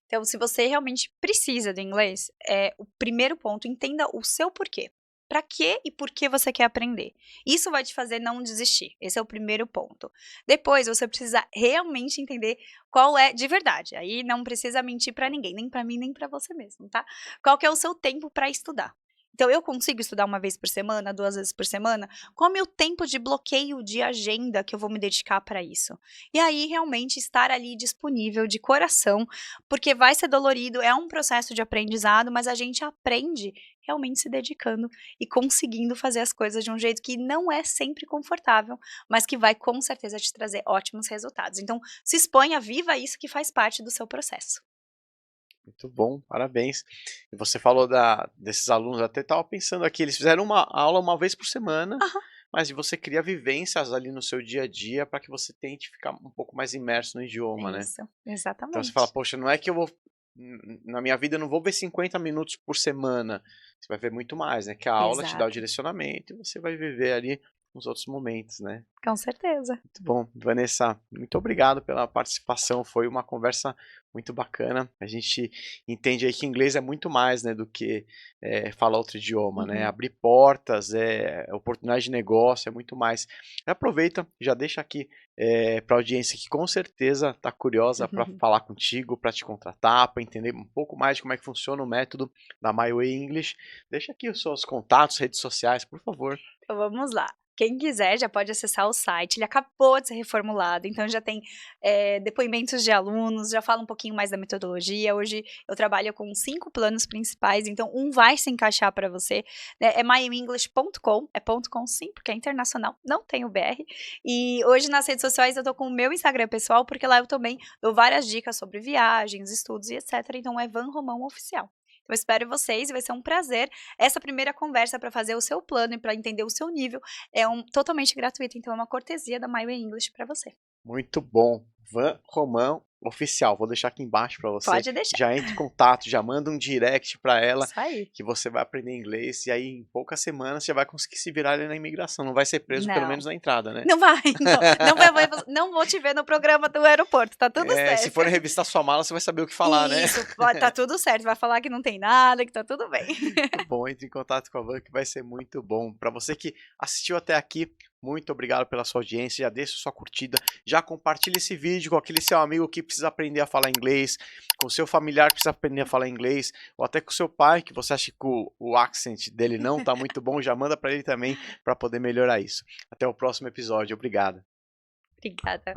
Então, se você realmente precisa do inglês, o primeiro ponto, entenda o seu porquê. Para quê e por que você quer aprender. Isso vai te fazer não desistir. Esse é o primeiro ponto. Depois, você precisa realmente entender qual é de verdade. Aí não precisa mentir para ninguém, nem para mim, nem para você mesmo, tá? Qual que é o seu tempo para estudar? Então, eu consigo estudar uma vez por semana, 2 vezes por semana? Qual é o meu tempo de bloqueio de agenda que eu vou me dedicar para isso? E aí, realmente, estar ali disponível de coração, porque vai ser dolorido, é um processo de aprendizado, mas a gente aprende realmente se dedicando e conseguindo fazer as coisas de um jeito que não é sempre confortável, mas que vai com certeza te trazer ótimos resultados. Então, se exponha, viva isso que faz parte do seu processo. Muito bom, parabéns. E você falou desses alunos, até estava pensando aqui, eles fizeram uma aula uma vez por semana, Aham. mas você cria vivências ali no seu dia a dia para que você tente ficar um pouco mais imerso no idioma, né? Isso, Então você fala, exatamente. poxa, não é que eu vou, na minha vida eu não vou ver 50 minutos por semana, você vai ver muito mais, né? Que a aula te dá o Exato, direcionamento e você vai viver ali os outros momentos, né? com certeza. Muito bom. Vanessa, muito obrigado pela participação. Foi uma conversa muito bacana. A gente entende aí que inglês é muito mais, né, do que falar outro idioma, né? Uhum. Abrir portas, oportunidade de negócio, é muito mais. Aproveita, já deixa aqui para a audiência que com certeza está curiosa para falar contigo, para te contratar, para entender um pouco mais de como é que funciona o método da My Way English. Deixa aqui os seus contatos, redes sociais, por favor. Então vamos lá. Quem quiser já pode acessar o site, ele acabou de ser reformulado, então já tem depoimentos de alunos, já fala um pouquinho mais da metodologia. Hoje eu trabalho com 5 planos principais, então um vai se encaixar para você, né? É myenglish.com, é .com sim, porque é internacional, não tem o BR. E hoje nas redes sociais eu tô com o meu Instagram pessoal, porque lá eu também dou várias dicas sobre viagens, estudos e etc. Então é Van Romão Oficial. Então, eu espero vocês, vai ser um prazer. Essa primeira conversa para fazer o seu plano e para entender o seu nível é totalmente gratuito, então é uma cortesia da My Way English para você. Muito bom. Van Romão Oficial. Vou deixar aqui embaixo para você. Pode deixar. Já entre em contato, já manda um direct para ela Isso aí. que você vai aprender inglês e aí em poucas semanas você já vai conseguir se virar ali na imigração. Não vai ser preso pelo Não, menos na entrada, né? não vai, não vou te ver no programa do aeroporto, tá tudo Se certo. for revistar sua mala, você vai saber o que falar, né? Isso, tá tudo certo, vai falar que não tem nada, que tá tudo bem. Muito bom, entre em contato com a Van que vai ser muito bom. Para você que assistiu até aqui, muito obrigado pela sua audiência, já deixa sua curtida, já compartilha esse vídeo com aquele seu amigo que precisa aprender a falar inglês, com o seu familiar que precisa aprender a falar inglês, ou até com o seu pai, que você acha que o accent dele não tá muito bom, já manda para ele também para poder melhorar isso. Até o próximo episódio, obrigado. Obrigada.